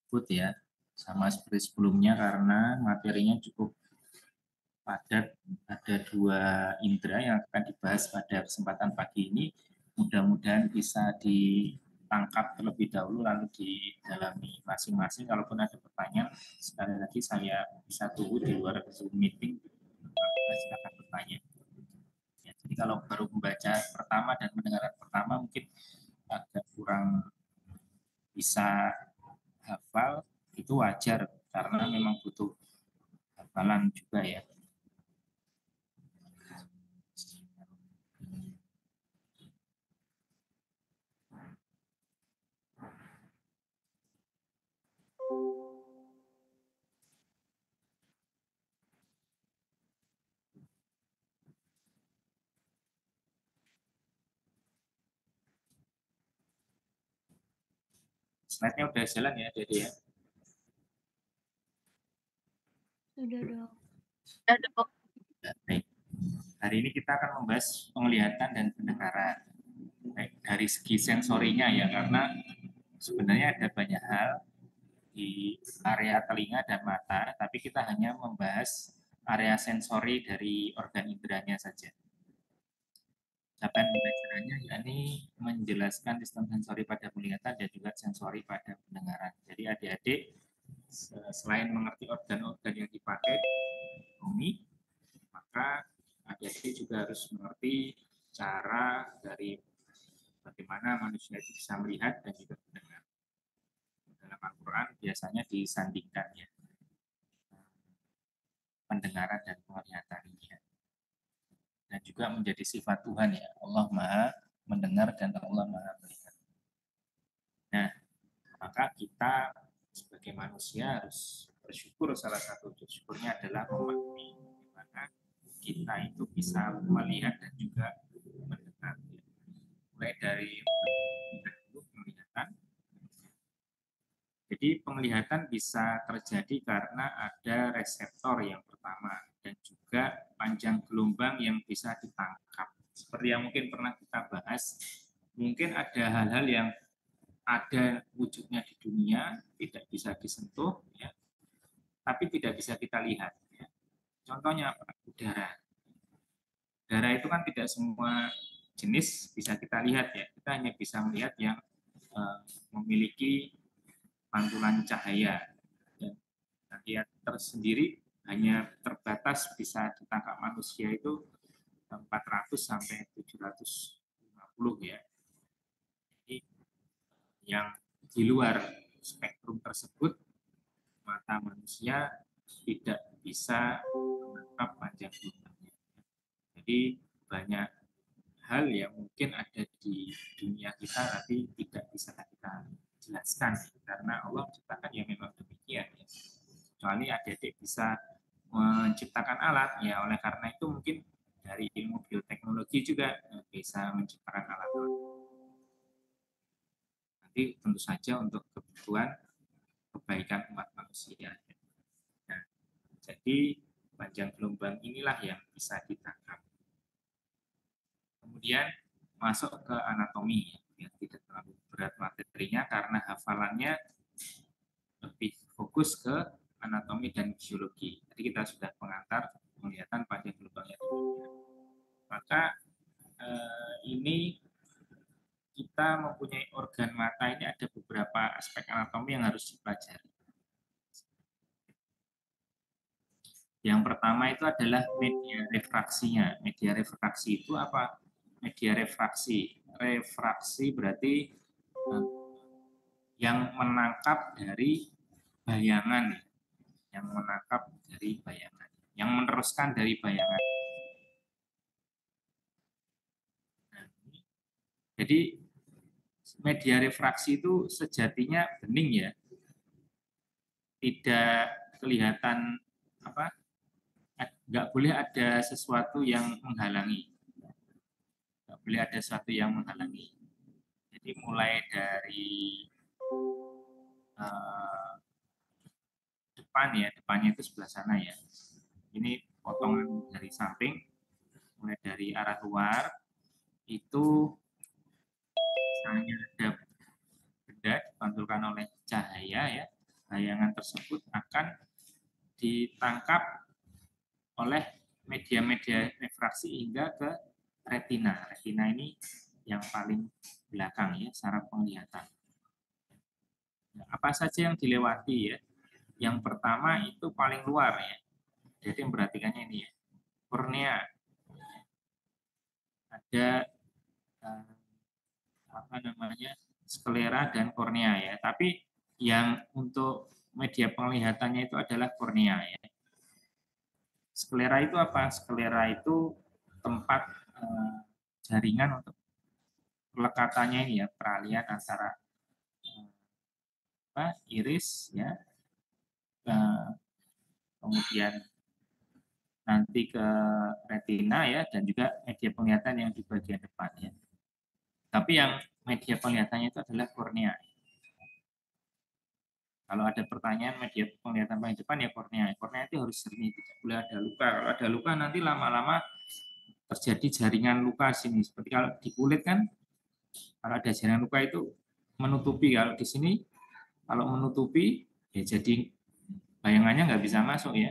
Good ya, sama seperti sebelumnya karena materinya cukup padat. Ada 2 indera yang akan dibahas pada kesempatan pagi ini. Mudah-mudahan bisa ditangkap terlebih dahulu lalu didalami masing-masing. Kalaupun ada pertanyaan, sekali lagi saya bisa tunggu di luar Zoom meeting. Silakan bertanya. Ya, jadi kalau baru membaca pertama dan mendengarkan pertama mungkin agak kurang bisa hafal, itu wajar karena memang butuh hafalan juga ya. Slide-nya udah jalan ya, Dede ya? Sudah dong. Baik. Hari ini kita akan membahas penglihatan dan pendengaran. Baik, dari segi sensorinya ya, karena sebenarnya ada banyak hal di area telinga dan mata, tapi kita hanya membahas area sensori dari organ inderanya saja. Capaian pembelajarannya yakni menjelaskan sistem sensori pada penglihatan dan juga sensori pada pendengaran. Jadi adik-adik selain mengerti organ-organ yang dipakai anatomi, maka adik-adik juga harus mengerti cara dari bagaimana manusia itu bisa melihat dan juga mendengar. Dalam Al-Quran biasanya disandingkan ya pendengaran dan penglihatan ini ya. Dan juga menjadi sifat Tuhan ya. Allah Maha mendengar dan Allah Maha melihat. Nah, maka kita sebagai manusia harus bersyukur. Salah satu bersyukurnya adalah memahami bagaimana kita itu bisa melihat dan juga mendengar. Mulai dari penglihatan. Jadi penglihatan bisa terjadi karena ada reseptor yang pertama dan juga panjang gelombang yang bisa ditangkap. Seperti yang mungkin pernah kita bahas, mungkin ada hal-hal yang ada wujudnya di dunia, tidak bisa disentuh, ya, tapi tidak bisa kita lihat. Ya. Contohnya apa? Udara. Udara itu kan tidak semua jenis bisa kita lihat ya. Kita hanya bisa melihat yang memiliki pantulan cahaya. Dan dia tersendiri hanya terbatas bisa ditangkap manusia itu 400 sampai 750 ya. Jadi yang di luar spektrum tersebut mata manusia tidak bisa menangkap panjang gelombangnya. Jadi banyak hal yang mungkin ada di dunia kita tapi tidak bisa kita jelaskan karena Allah ciptakan yang memang demikian ya. Kecuali adik-adik bisa menciptakan alat ya, oleh karena itu mungkin dari ilmu bioteknologi juga bisa menciptakan alat. Nanti tentu saja untuk kebutuhan kebaikan umat manusia. Nah, jadi panjang gelombang inilah yang bisa ditangkap. Kemudian masuk ke anatomi, yang tidak terlalu berat materinya karena hafalannya lebih fokus ke anatomi dan fisiologi. Jadi kita sudah pengantar penglihatan panjang gelombangnya. Maka ini kita mempunyai organ mata ini ada beberapa aspek anatomi yang harus dipelajari. Yang pertama itu adalah media refraksinya. Media refraksi itu apa? Media refraksi. Refraksi berarti yang menangkap dari bayangan, yang menangkap dari bayangan, yang meneruskan dari bayangan. Nah, jadi media refraksi itu sejatinya bening ya, tidak kelihatan apa, nggak boleh ada sesuatu yang menghalangi, nggak boleh ada sesuatu yang menghalangi. Jadi mulai dari depan ya, depannya itu sebelah sana ya. Ini potongan dari samping, mulai dari arah luar itu misalnya ada benda dipantulkan oleh cahaya ya, bayangan tersebut akan ditangkap oleh media-media refraksi hingga ke retina. Retina ini yang paling belakang ya, saraf penglihatan. Apa saja yang dilewati ya? Yang pertama itu paling luar ya. Jadi memperhatikannya ini ya. Kornea. Ada apa namanya? Sklera dan kornea ya. Tapi yang untuk media penglihatannya itu adalah kornea ya. Sklera itu apa? Sklera itu tempat jaringan untuk pelekatannya ini ya, peralihan antara iris ya, kemudian nanti ke retina ya, dan juga media penglihatan yang di bagian depan ya. Tapi yang media penglihatannya itu adalah kornea. Kalau ada pertanyaan media penglihatan paling depan ya kornea. Kornea itu harus jernih, tidak boleh ada luka. Kalau ada luka nanti lama-lama terjadi jaringan luka sini. Seperti kalau di kulit kan, kalau ada jaringan luka itu menutupi. Kalau di sini, kalau menutupi ya jadi bayangannya nggak bisa masuk ya.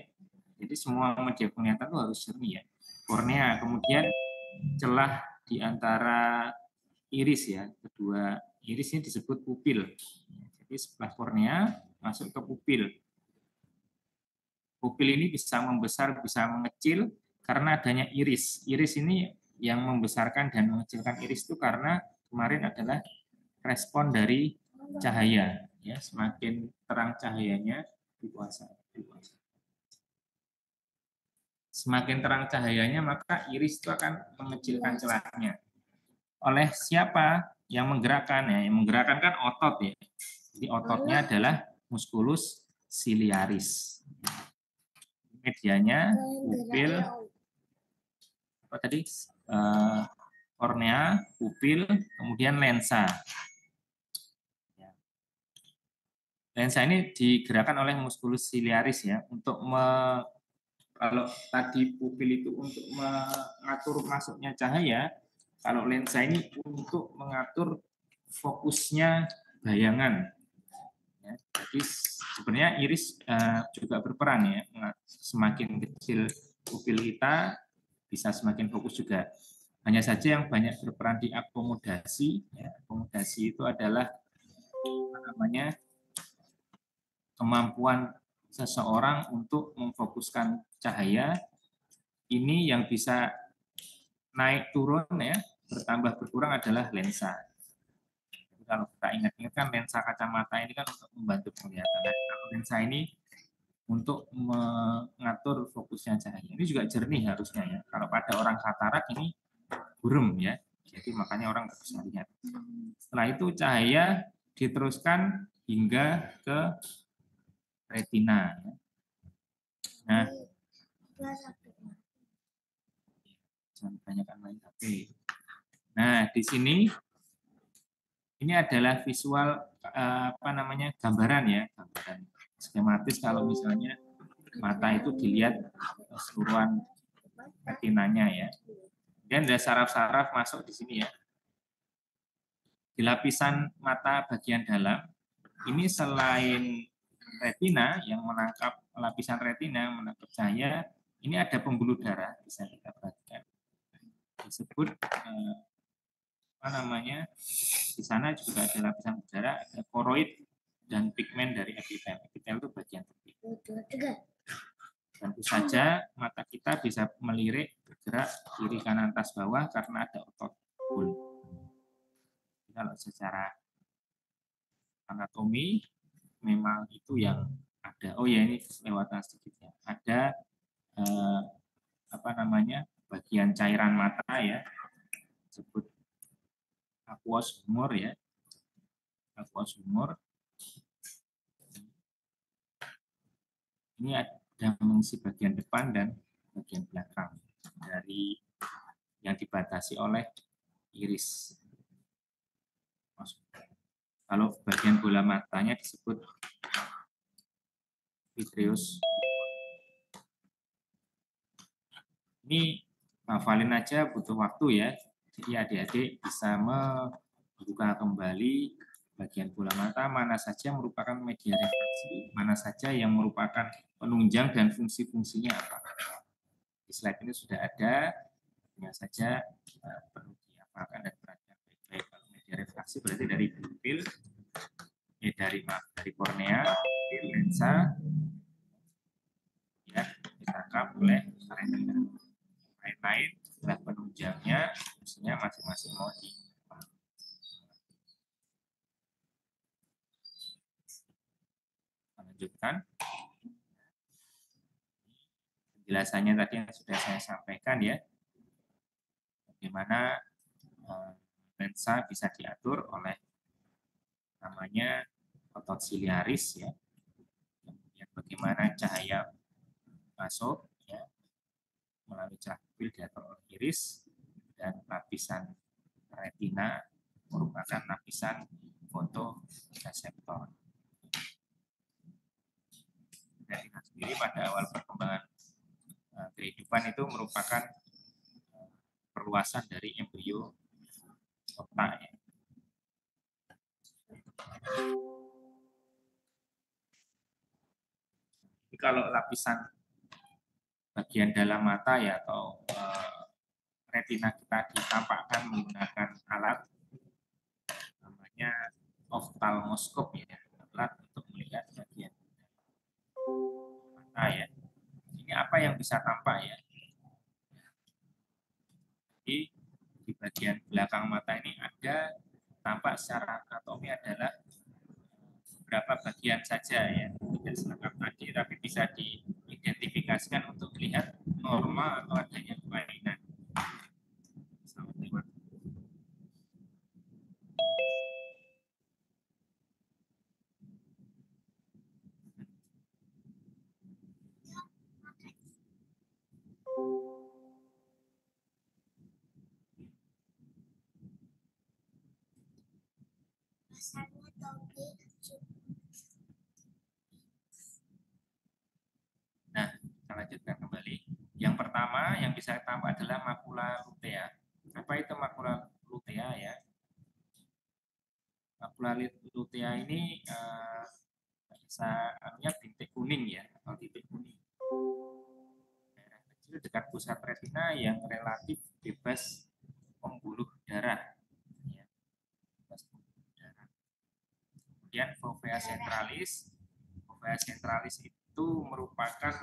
Jadi semua media penglihatan itu harus jernih ya. Kornea, kemudian celah di antara iris ya, kedua iris ini disebut pupil. Jadi sebelah kornea masuk ke pupil. Pupil ini bisa membesar, bisa mengecil karena adanya iris. Iris ini yang membesarkan dan mengecilkan iris itu karena kemarin adalah respon dari cahaya. Ya, semakin terang cahayanya dikuasai. Semakin terang cahayanya maka iris itu akan mengecilkan celahnya. Oleh siapa yang menggerakkan ya? Yang menggerakkan kan otot ya. Jadi ototnya adalah musculus ciliaris. Medianya pupil apa tadi? Kornea, pupil, kemudian lensa. Lensa ini digerakkan oleh musculus ciliaris ya untuk kalau tadi pupil itu untuk mengatur masuknya cahaya, kalau lensa ini untuk mengatur fokusnya bayangan. Ya, jadi sebenarnya iris juga berperan ya. Semakin kecil pupil kita, bisa semakin fokus juga. Hanya saja yang banyak berperan di akomodasi. Ya, akomodasi itu adalah apa namanya, kemampuan seseorang untuk memfokuskan cahaya. Ini yang bisa naik turun ya, bertambah berkurang adalah lensa. Jadi kalau kita ingat-ingat kan lensa kacamata ini kan untuk membantu penglihatan. Kalau lensa ini untuk mengatur fokusnya cahaya. Ini juga jernih harusnya ya. Kalau pada orang katarak ini buram ya. Jadi makanya orang nggak bisa lihat. Setelah itu cahaya diteruskan hingga ke retina. Nah, jangan tanyakan main HP. Nah, di sini ini adalah visual apa namanya, gambaran ya, gambaran skematis kalau misalnya mata itu dilihat keseluruhan retinanya ya. Dan ada saraf-saraf masuk di sini ya. Di lapisan mata bagian dalam ini selain retina yang menangkap lapisan retina menangkap cahaya, ini ada pembuluh darah bisa kita perhatikan. Disebut apa namanya, di sana juga ada lapisan darah, ada koroid dan pigmen dari epitel. Epitel itu bagian tepi. Tentu saja mata kita bisa melirik, bergerak kiri kanan atas bawah karena ada otot bul. Kalau secara anatomi memang itu yang ada. Oh ya, ini kelewatan sedikit ya. Ada apa namanya, bagian cairan mata ya, disebut aqueous humor ya. Aqueous humor. Ini ada mengisi bagian depan dan bagian belakang dari yang dibatasi oleh iris. Kalau bagian bola matanya disebut vitreous. Ini hafalin aja, butuh waktu ya. Jadi adik-adik bisa membuka kembali bagian bola mata, mana saja merupakan media refraksi, mana saja yang merupakan penunjang dan fungsi-fungsinya apa. Di slide ini sudah ada, hanya saja perlu dihafalkan dan perhatikan baik-baik. Kalau media refraksi berarti dari pupil, dari kornea, lensa, ya ditangkap oleh retina. Lain-lain adalah penunjangnya, fungsinya masing-masing mau di. Lanjutkan. Penjelasannya tadi yang sudah saya sampaikan ya, bagaimana lensa bisa diatur oleh namanya otot siliaris ya, kemudian bagaimana cahaya masuk ya melalui celah pupil diatur oleh iris, dan lapisan retina merupakan lapisan fotoreseptor. Retina sendiri pada awal perkembangan kehidupan itu merupakan perluasan dari embrio otak ya. Jadi kalau lapisan bagian dalam mata ya atau retina kita ditampakkan menggunakan alat namanya oftalmoskop ya, alat untuk melihat bagian mata ya. Ini apa yang bisa tampak ya? Jadi di bagian belakang mata ini ada tampak secara anatomi adalah beberapa bagian saja ya, tidak selengkap tadi, tapi bisa diidentifikasikan untuk melihat norma atau adanya kelainan. Nah, kita lanjutkan kembali. Yang pertama yang bisa tampak adalah makula lutea. Apa itu makula lutea ya? Makula lutea ini anunya bintik kuning ya, atau titik kuning. Daerah kecil dekat pusat retina yang relatif bebas pembuluh darah. Ya, bebas pembuluh darah. Kemudian fovea centralis. Fovea centralis itu merupakan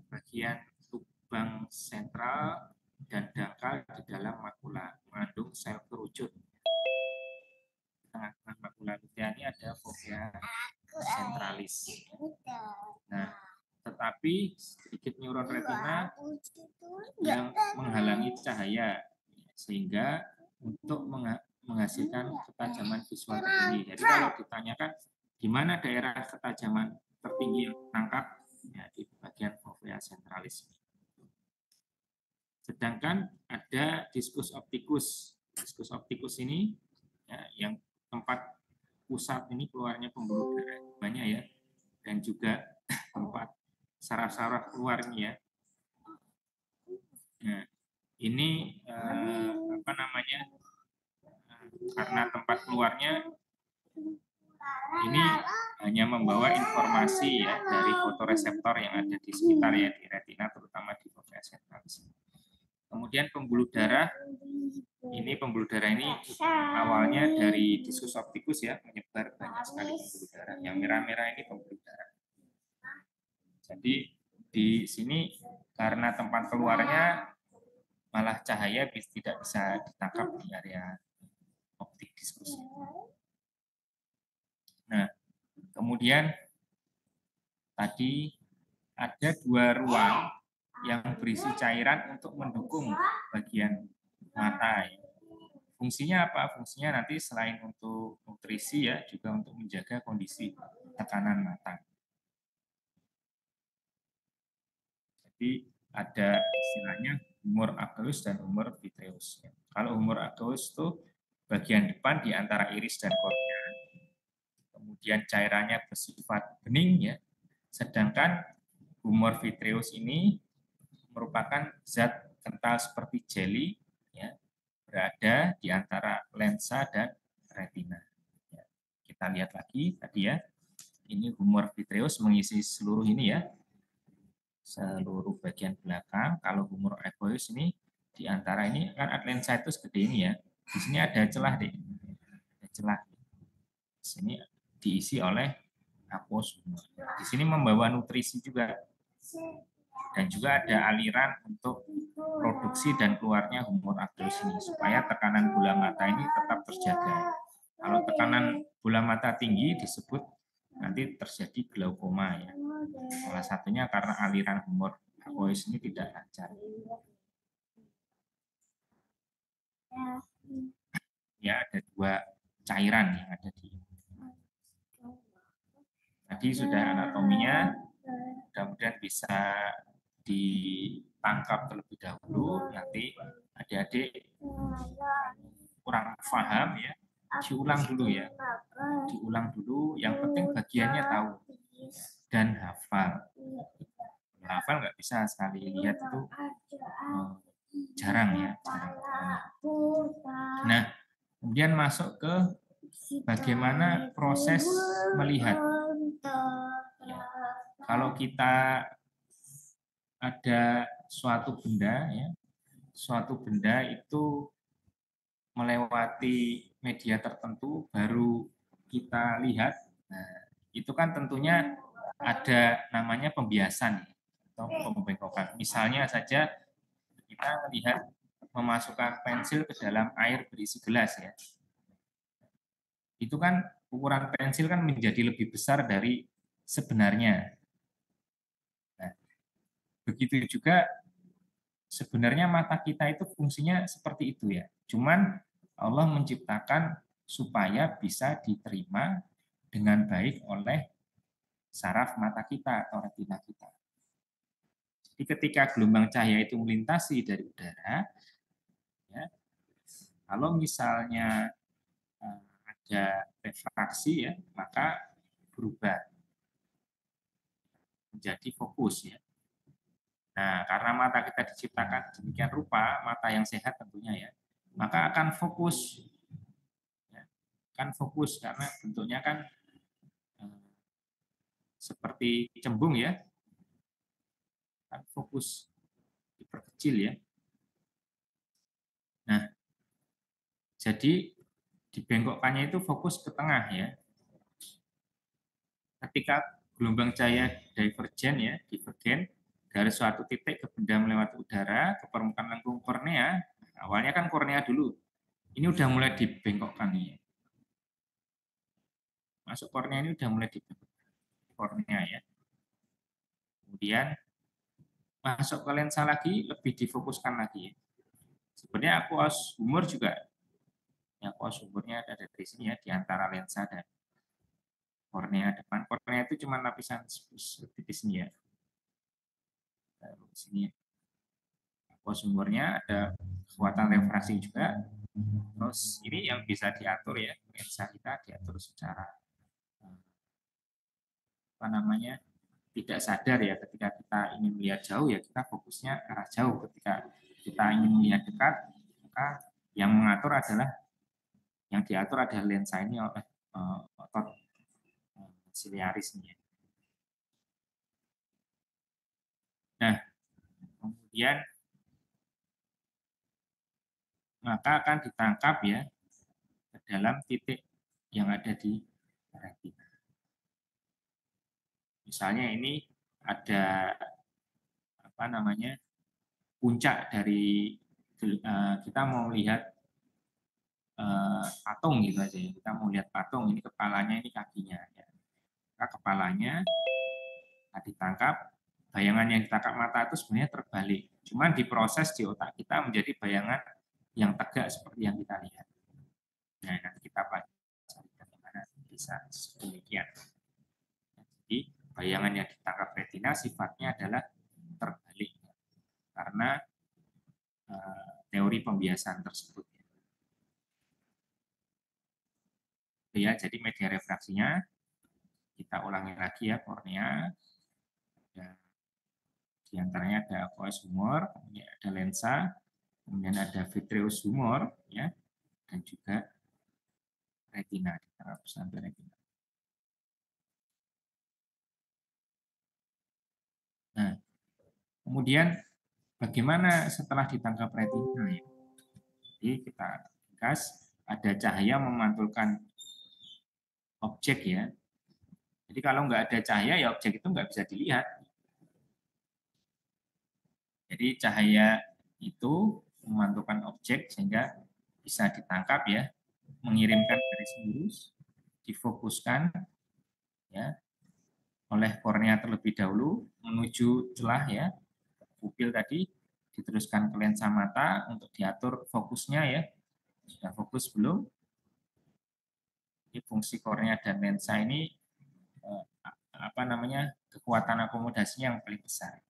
bagian lubang sentral dan dangkal di dalam makula, mengandung sel kerucut. Tengah-tengah makula lutea ini ada fovea centralis. Nah, tetapi sedikit neuron retina yang menghalangi cahaya, sehingga untuk menghasilkan ketajaman visual tertinggi. Jadi kalau ditanyakan di mana daerah ketajaman tertinggi yang ditangkap, ya di bagian fovea centralis. Sedangkan ada diskus opticus. Diskus opticus ini ya, yang tempat pusat ini keluarnya pembuluh darah banyak ya, dan juga tempat saraf-saraf keluarnya ya. Nah, ini apa namanya? Karena tempat keluarnya ini hanya membawa informasi ya dari fotoreseptor yang ada di sekitar ya di retina, terutama di fovea centralis. Kemudian pembuluh darah ini awalnya dari diskus opticus ya, menyebar banyak sekali pembuluh darah. Yang merah-merah ini pembuluh darah. Jadi di sini karena tempat keluarnya malah cahaya tidak bisa ditangkap di area optik diskus. Nah, kemudian tadi ada dua ruang yang berisi cairan untuk mendukung bagian mata. Fungsinya apa? Fungsinya nanti selain untuk nutrisi ya, juga untuk menjaga kondisi tekanan mata. Jadi ada istilahnya humor aqueous dan humor vitreous. Kalau humor aqueous itu bagian depan di antara iris dan kornea, kemudian cairannya bersifat bening ya. Sedangkan humor vitreous ini merupakan zat kental seperti jeli ya, berada di antara lensa dan retina. Ya. kita lihat lagi tadi ya. Ini humor vitreous mengisi seluruh ini ya, seluruh bagian belakang. Kalau humor aqueous ini di antara ini kan lensa itu segede ini ya. Di sini ada celah deh, ada celah. Di sini diisi oleh aqueous humor. Di sini membawa nutrisi juga, dan juga ada aliran untuk produksi dan keluarnya humor aqueous ini supaya tekanan bola mata ini tetap terjaga. Kalau tekanan bola mata tinggi disebut nanti terjadi glaukoma ya. Salah satunya karena aliran humor aqueous ini tidak lancar. Ya, ada dua cairan yang ada di. Tadi sudah anatominya, mudah-mudahan bisa ditangkap terlebih dahulu. Nanti adik-adik kurang paham ya, diulang dulu ya. Diulang dulu, yang penting bagiannya tahu dan hafal. Hafal nggak bisa sekali lihat itu jarang ya. Nah, kemudian masuk ke bagaimana proses melihat. Ya. Kalau kita ada suatu benda, ya, suatu benda itu melewati media tertentu baru kita lihat. Nah, itu kan tentunya ada namanya pembiasan atau pembengkokan. Misalnya saja kita melihat memasukkan pensil ke dalam air berisi gelas ya. Itu kan ukuran pensil kan menjadi lebih besar dari sebenarnya. Nah, begitu juga sebenarnya mata kita itu fungsinya seperti itu ya. Cuman Allah menciptakan supaya bisa diterima dengan baik oleh saraf mata kita atau retina kita. Jadi ketika gelombang cahaya itu melintasi dari udara, ya, kalau misalnya ada refraksi ya, maka berubah menjadi fokus ya. Nah, karena mata kita diciptakan demikian rupa, mata yang sehat tentunya ya, maka akan fokus. Ya, kan fokus karena bentuknya kan seperti cembung ya, kan fokus diperkecil ya. Nah, jadi dibengkokkannya itu fokus ke tengah ya. Ketika gelombang cahaya divergen ya, divergen dari suatu titik ke benda melewati udara ke permukaan lengkung kornea, awalnya kan kornea dulu. Ini udah mulai dibengkokkan nih. Masuk kornea ini udah mulai dibengkokkan kornea ya. Kemudian masuk ke lensa lagi lebih difokuskan lagi ya. Sebenarnya aqueous humor juga, ya aqueous humornya ada di sini ya, di antara lensa dan kornea depan. Kornea itu cuma lapisan tipis ini ya. Di sini aqueous humornya ada kekuatan refraksi juga. Terus ini yang bisa diatur ya, lensa kita diatur secara apa namanya, tidak sadar ya. Ketika kita ingin melihat jauh ya kita fokusnya ke arah jauh. Ketika kita ingin melihat dekat, maka yang mengatur adalah, yang diatur adalah lensa ini oleh otot siliaris ini. Nah, kemudian maka akan ditangkap ya ke dalam titik yang ada di retina. Misalnya ini ada apa namanya, puncak dari kita mau lihat patung gitu aja ya. Kita mau lihat patung, ini kepalanya, ini kakinya ya. Maka kepalanya ditangkap, bayangan yang ditangkap mata itu sebenarnya terbalik. Cuman diproses di otak kita menjadi bayangan yang tegak seperti yang kita lihat. Nah, nanti kita pelajari bagaimana bisa demikian. Jadi bayangan yang ditangkap retina sifatnya adalah terbalik karena teori pembiasan tersebut. Ya, jadi media refraksinya kita ulangi lagi ya, kornea. Di antaranya ada aqueous humor, kemudian ada lensa, kemudian ada vitreous humor, ya, dan juga retina, ditangkap sampai retina. Nah, kemudian bagaimana setelah ditangkap retina ya? Jadi kita gas, ada cahaya memantulkan objek ya. Jadi kalau nggak ada cahaya ya objek itu nggak bisa dilihat. Jadi cahaya itu memantulkan objek sehingga bisa ditangkap ya, mengirimkan garis lurus, difokuskan ya oleh kornea terlebih dahulu menuju celah ya pupil tadi, diteruskan ke lensa mata untuk diatur fokusnya ya. Sudah fokus belum? Ini fungsi kornea dan lensa ini kekuatan akomodasinya yang paling besar.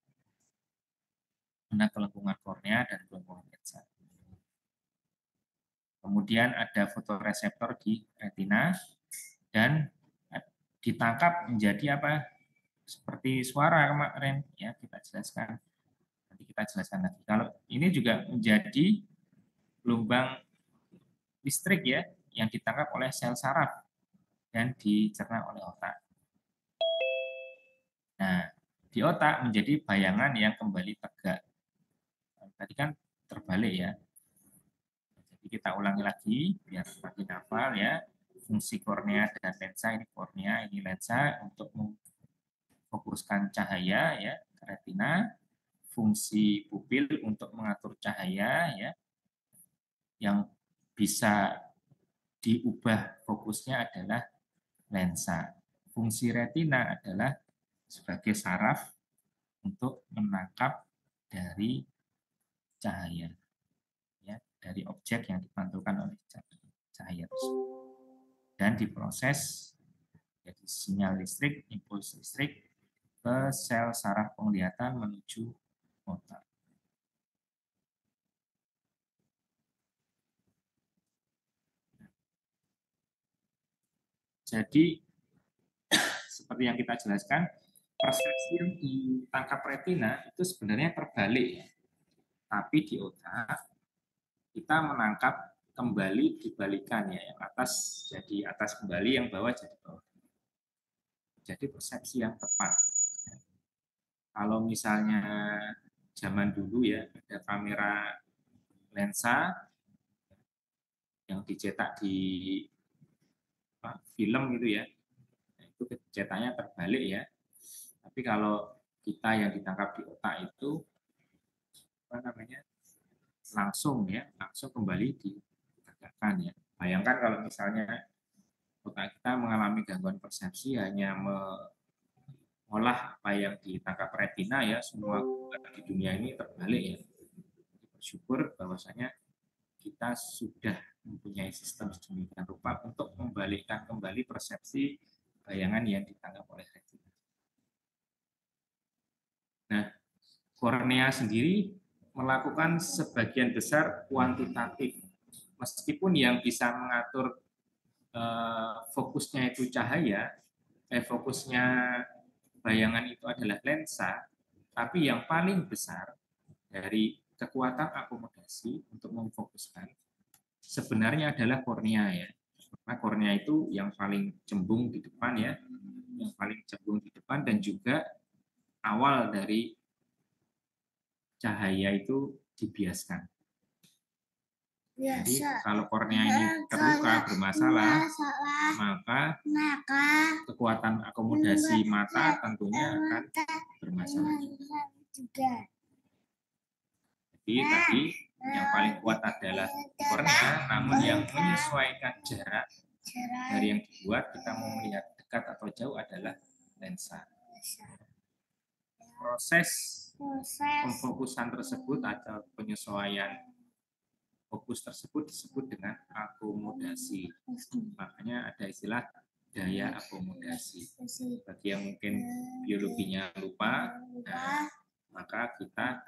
Mana kelengkungan kornea dan kelengkungan lensa. Kemudian ada fotoreseptor di retina dan ditangkap menjadi apa? Seperti suara kemarin ya kita jelaskan. Nanti kita jelaskan lagi. Kalau ini juga menjadi gelombang listrik ya yang ditangkap oleh sel saraf dan dicerna oleh otak. Nah, di otak menjadi bayangan yang kembali tegak. Tadi kan terbalik ya. Jadi kita ulangi lagi biar makin hafal ya. Fungsi kornea dan lensa, ini kornea, ini lensa untuk memfokuskan cahaya ya ke retina. Fungsi pupil untuk mengatur cahaya ya. Yang bisa diubah fokusnya adalah lensa. Fungsi retina adalah sebagai saraf untuk menangkap dari cahaya ya, dari objek yang dipantulkan oleh cahaya tersebut dan diproses jadi sinyal listrik, impuls listrik ke sel saraf penglihatan menuju otak. Jadi seperti yang kita jelaskan, persepsi yang ditangkap retina itu sebenarnya terbalik ya. Tapi di otak kita menangkap kembali dibalikannya, yang atas jadi atas kembali, yang bawah jadi bawah. Jadi persepsi yang tepat. Kalau misalnya zaman dulu ya ada kamera lensa yang dicetak di film gitu ya, itu cetaknya terbalik ya. Tapi kalau kita yang ditangkap di otak itu langsung ya, langsung kembali ditegakkan ya. Bayangkan kalau misalnya otak kita mengalami gangguan persepsi, hanya mengolah apa yang ditangkap retina ya, semua di dunia ini terbalik ya. Bersyukur bahwasanya kita sudah mempunyai sistem sedemikian rupa untuk membalikkan kembali persepsi bayangan yang ditangkap oleh retina. Nah, kornea sendiri melakukan sebagian besar kuantitatif. Meskipun yang bisa mengatur fokusnya itu cahaya, fokusnya bayangan itu adalah lensa, tapi yang paling besar dari kekuatan akomodasi untuk memfokuskan sebenarnya adalah kornea ya. Karena kornea itu yang paling cembung di depan ya, yang paling cembung di depan dan juga awal dari cahaya itu dibiaskan. Jadi kalau kornea ini terluka bermasalah, maka kekuatan akomodasi mata tentunya akan bermasalah juga. Jadi tadi yang paling kuat adalah kornea, namun yang menyesuaikan jarak dari yang dibuat, kita mau melihat dekat atau jauh, adalah lensa. Proses pemfokusan tersebut atau penyesuaian fokus tersebut disebut dengan akomodasi. Makanya ada istilah daya akomodasi. Bagi yang mungkin biologinya lupa, nah, maka kita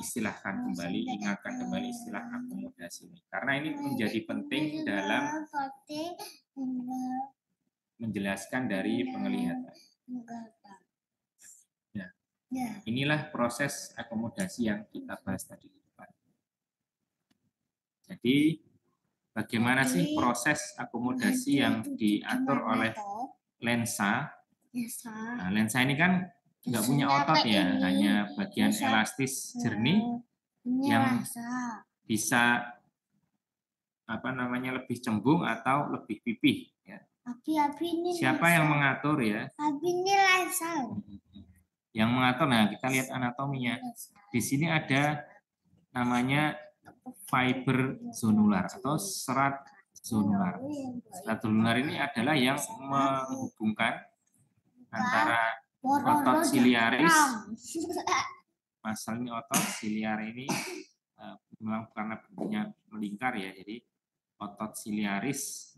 istilahkan kembali, ingatkan kembali istilah akomodasi ini. Karena ini menjadi penting dalam menjelaskan dari penglihatan. Nah, inilah proses akomodasi yang kita bahas tadi. Jadi bagaimana sih Jadi, proses akomodasi yang diatur oleh lensa. Nah, lensa ini kan nggak punya otot ya, hanya bagian elastis jernih yang bisa apa namanya lebih cembung atau lebih pipih. Ya. Siapa yang mengatur ya? Yang mengatur. Nah, kita lihat anatominya. Di sini ada namanya fiber zonular atau serat zonular. Serat zonular ini adalah yang menghubungkan antara otot siliaris. Masalahnya otot siliar ini memang karena bentuknya melingkar ya, jadi otot siliaris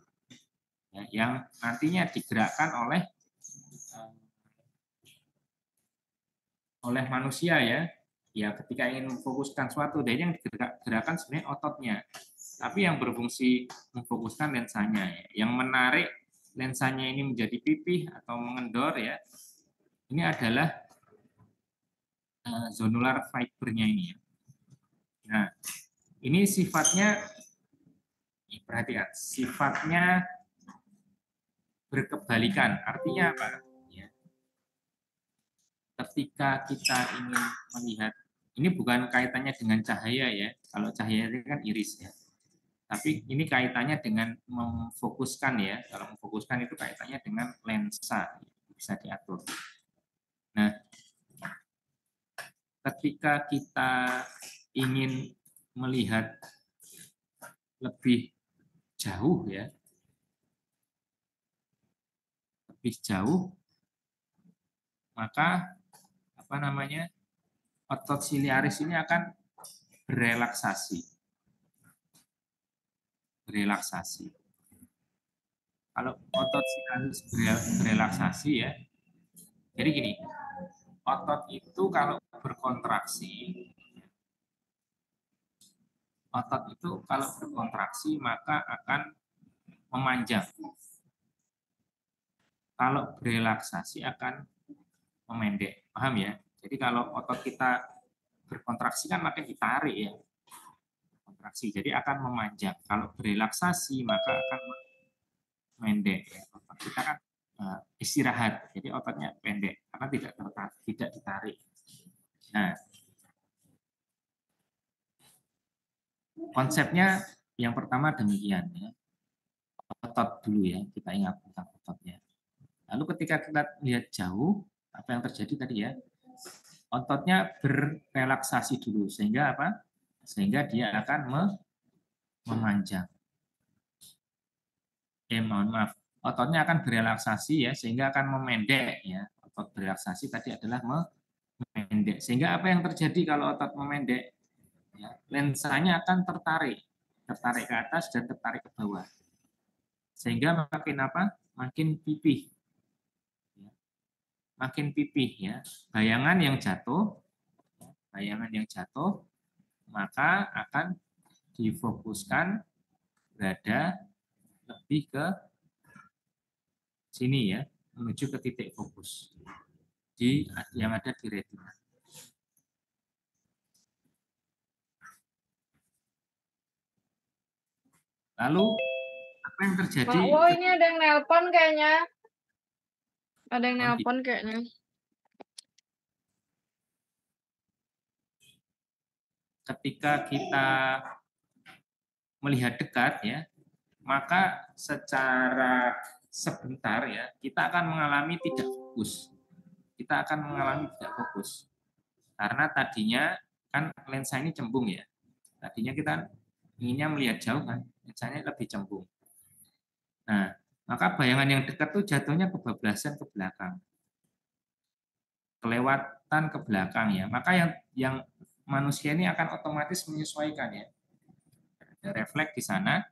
ya, yang nantinya digerakkan oleh manusia ya. Ya ketika ingin memfokuskan suatu, dan yang digerakkan sebenarnya ototnya. Tapi yang berfungsi memfokuskan lensanya ya. Yang menarik lensanya ini menjadi pipih atau mengendor ya. Ini adalah zonular fibernya ini ya. Nah, ini sifatnya perhatikan, sifatnya berkebalikan. Artinya apa? Ya. Ketika kita ingin melihat, ini bukan kaitannya dengan cahaya ya. Kalau cahaya itu kan iris ya. Tapi ini kaitannya dengan memfokuskan ya. Kalau memfokuskan itu kaitannya dengan lensa, bisa diatur. Nah, ketika kita ingin melihat lebih jauh ya, lebih jauh, maka apa namanya, otot siliaris ini akan berelaksasi. Kalau otot siliaris berelaksasi ya, jadi gini, otot itu kalau berkontraksi maka akan memanjang. Kalau berelaksasi akan memendek. Paham ya? Jadi kalau otot kita berkontraksi kan makin ditarik ya. Kontraksi. Jadi akan memanjang. Kalau berelaksasi maka akan memendek. Ya. Otot kita kan istirahat. Jadi ototnya pendek karena tidak ditarik. Nah, konsepnya yang pertama demikian ya. Otot dulu ya, kita ingat tentang ototnya. Lalu ketika kita lihat jauh, apa yang terjadi tadi ya? Ototnya berrelaksasi dulu sehingga apa? Sehingga dia akan memanjang. Mohon maaf. Ototnya akan berrelaksasi ya sehingga akan memendek ya. Otot berrelaksasi tadi adalah memendek. Sehingga apa yang terjadi kalau otot memendek? Ya, lensanya akan tertarik ke atas dan tertarik ke bawah. Sehingga makin apa? Makin pipih. Makin pipih ya. Bayangan yang jatuh maka akan difokuskan berada lebih ke sini ya, menuju ke titik fokus yang ada di retina. Lalu apa yang terjadi? Ini ada yang nelpon kayaknya. Ada yang nelpon kayaknya. Ketika kita melihat dekat ya, maka secara sebentar ya kita akan mengalami tidak fokus. Kita akan mengalami tidak fokus. Karena tadinya kan lensa ini cembung ya. Tadinya kita inginnya melihat jauh kan, lensanya lebih cembung. Nah, maka bayangan yang dekat tuh jatuhnya kebablasan ke belakang. Kelewatan ke belakang ya. Maka yang manusia ini akan otomatis menyesuaikan ya. Ada refleks di sana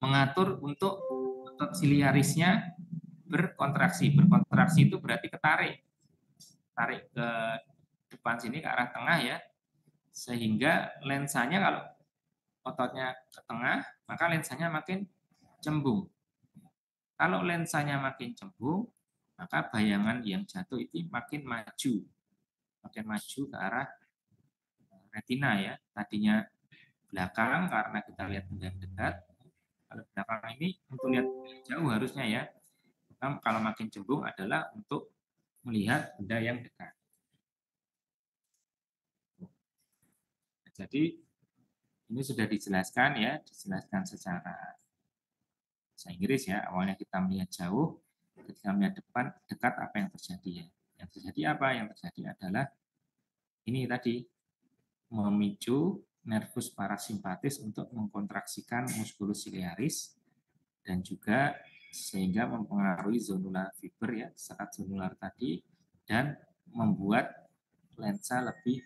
mengatur untuk otot siliarisnya berkontraksi. Berkontraksi itu berarti ketarik. Tarik ke depan sini ke arah tengah ya. Sehingga lensanya kalau ototnya ke tengah, maka lensanya makin cembung. Kalau lensanya makin cembung, maka bayangan yang jatuh itu makin maju ke arah retina ya. Tadinya belakang karena kita lihat dengan dekat, Kalau belakang ini untuk lihat jauh harusnya ya. Kalau makin cembung adalah untuk melihat benda yang dekat. Jadi ini sudah dijelaskan ya, dijelaskan secara bahasa Inggris ya. Awalnya kita melihat jauh, ketika melihat dekat apa yang terjadi ya. Yang terjadi apa? Yang terjadi adalah ini tadi memicu nervus parasimpatis untuk mengkontraksikan musculus ciliaris dan juga sehingga mempengaruhi zonula fiber ya, sekat zonular tadi dan membuat lensa lebih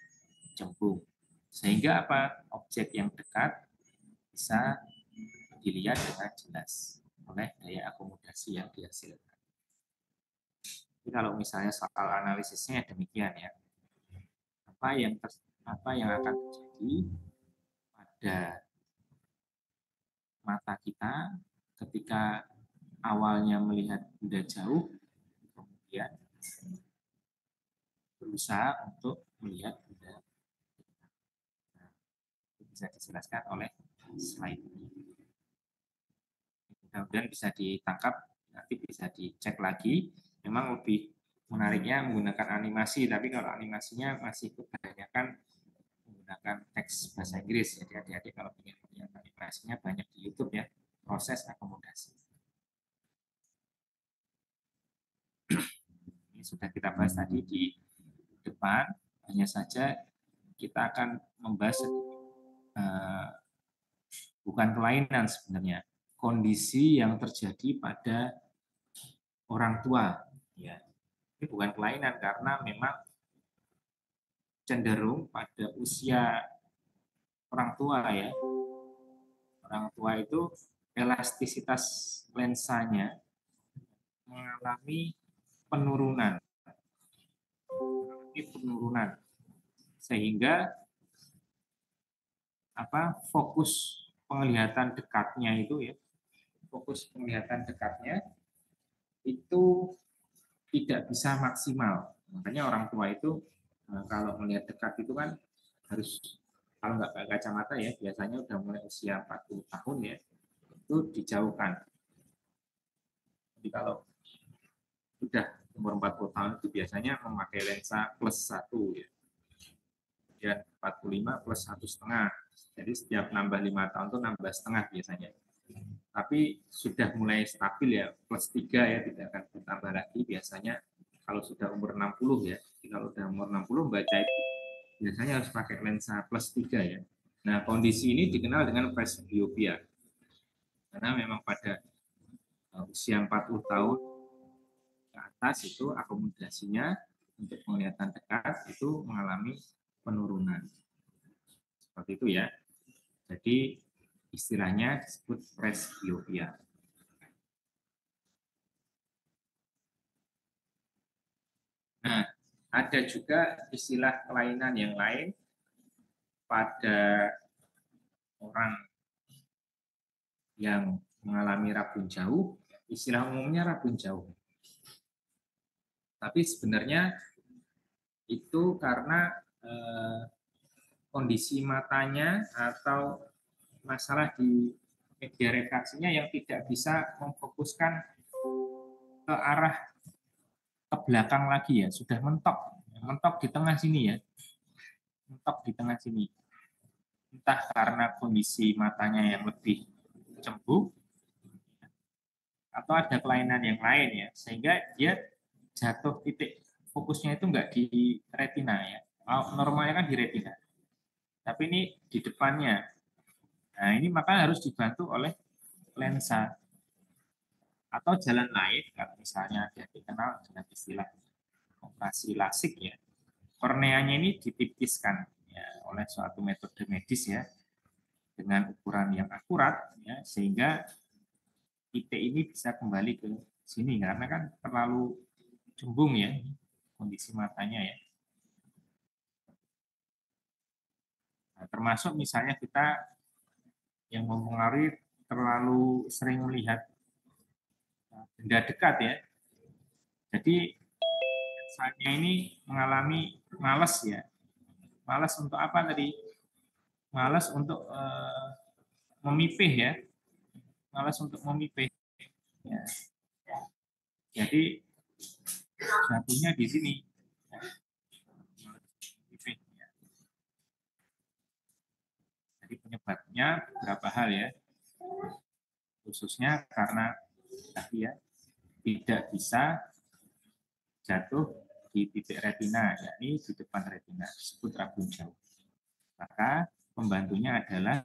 cembung. Sehingga apa? Objek yang dekat bisa dilihat dengan jelas oleh daya akomodasi yang dihasilkan. Jadi kalau misalnya soal analisisnya demikian ya. Apa yang akan terjadi pada mata kita ketika awalnya melihat benda jauh, kemudian berusaha untuk melihat benda. Nah, bisa dijelaskan oleh slide ini. Mudah-mudahan bisa ditangkap, nanti bisa dicek lagi. Memang lebih menariknya menggunakan animasi, tapi kalau animasinya masih kebanyakan menggunakan teks bahasa Inggris. Jadi adik-adik kalau ingin melihat animasinya banyak di YouTube ya, proses akomodasi. Ini sudah kita bahas tadi di depan, hanya saja kita akan membahas bukan kelainan sebenarnya, kondisi yang terjadi pada orang tua. Ya, ini bukan kelainan karena memang cenderung pada usia orang tua ya. Orang tua itu elastisitas lensanya mengalami penurunan. Sehingga fokus penglihatan dekatnya itu ya, fokus penglihatan dekatnya itu tidak bisa maksimal. Makanya orang tua itu kalau melihat dekat itu kan harus, kalau nggak pakai kacamata ya, biasanya udah mulai usia 40 tahun ya, itu dijauhkan. Jadi kalau sudah umur 40 tahun itu biasanya memakai lensa plus 1 ya. Kemudian 45 plus 1,5. Jadi setiap nambah 5 tahun itu nambah setengah biasanya. Tapi sudah mulai stabil ya, plus 3 ya, tidak akan bertambah lagi biasanya kalau sudah umur 60 ya. Jadi kalau sudah umur 60 baca itu biasanya harus pakai lensa plus 3 ya. Nah, kondisi ini dikenal dengan presbiopia. Karena memang pada usia 40 tahun ke atas itu akomodasinya untuk penglihatan dekat itu mengalami penurunan. Seperti itu ya. Jadi istilahnya disebut presbiopia. Nah, ada juga istilah kelainan yang lain pada orang yang mengalami rabun jauh, istilah umumnya rabun jauh. Tapi sebenarnya itu karena kondisi matanya atau masalah di media refraksinya yang tidak bisa memfokuskan ke arah ke belakang lagi ya, sudah mentok di tengah sini ya, mentok di tengah sini. Entah karena kondisi matanya yang lebih cembung atau ada kelainan yang lain ya, sehingga dia jatuh titik fokusnya itu enggak di retina ya. Normalnya kan di retina. Tapi ini di depannya. Nah, ini maka harus dibantu oleh lensa atau jalan lain, kalau misalnya dia dikenal dengan istilah operasi lasik ya. Korneanya ini ditipiskan ya, oleh suatu metode medis ya, dengan ukuran yang akurat ya, sehingga titik ini bisa kembali ke sini karena kan terlalu cembung ya kondisi matanya ya. Nah, termasuk misalnya kita yang mempengaruhi terlalu sering melihat benda dekat ya. Jadi saya ini mengalami malas ya. Malas untuk apa tadi? Malas untuk memipih ya. malas untuk memipih. Ya. Jadi jatuhnya di sini. Ya. Jadi penyebabnya beberapa hal ya, khususnya karena tadi ya tidak bisa jatuh di titik retina, yakni di depan retina, disebut rabun jauh. Maka pembantunya adalah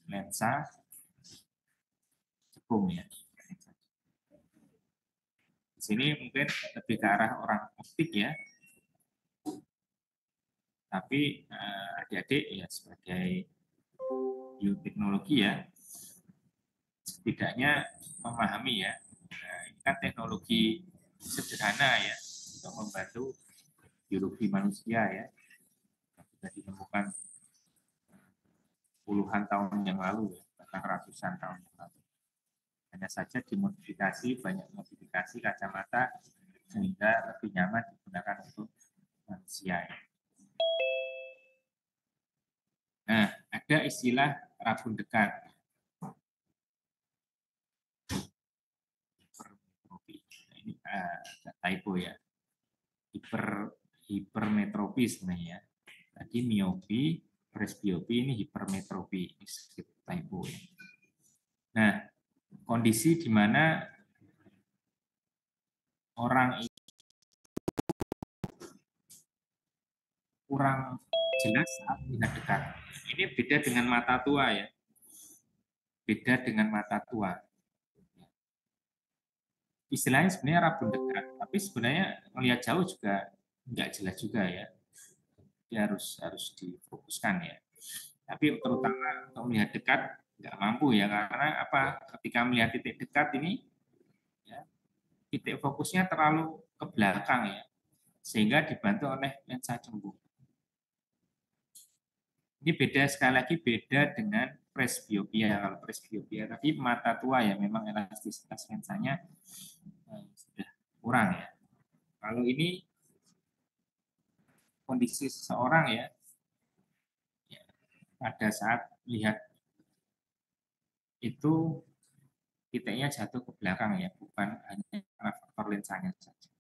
lensa cekung ya. Di sini mungkin lebih ke arah orang optik ya, tapi adik-adik ya sebagai bioteknologi ya, setidaknya memahami ya, ini kan teknologi sederhana ya untuk membantu biologi manusia ya, yang sudah ditemukan puluhan tahun yang lalu ya, bahkan ratusan tahun yang lalu. Hanya saja dimodifikasi, banyak modifikasi kacamata sehingga lebih nyaman digunakan untuk manusia ya. Nah, ada istilah rabun dekat. Ini agak typo ya. Hipermetropi sebenarnya. Tadi miopi, presbiopi, ini hipermetropi. Ini sedikit typo ya. Nah, kondisi di mana orang itu kurang jelas saat melihat dekat. Ini beda dengan mata tua ya. Beda dengan mata tua. Istilahnya sebenarnya rabun dekat, tapi sebenarnya melihat jauh juga nggak jelas juga ya. Dia harus difokuskan ya. Tapi terutama untuk melihat dekat nggak mampu ya, karena apa? Ketika melihat titik dekat ini, ya, titik fokusnya terlalu ke belakang ya, sehingga dibantu oleh lensa cembung. Ini beda sekali lagi, beda dengan presbiopia. Kalau presbiopia tadi mata tua ya, memang elastisitas lensanya sudah kurang ya. Kalau ini kondisi seseorang ya, pada saat lihat itu titiknya jatuh ke belakang ya, bukan hanya karena faktor lensanya saja.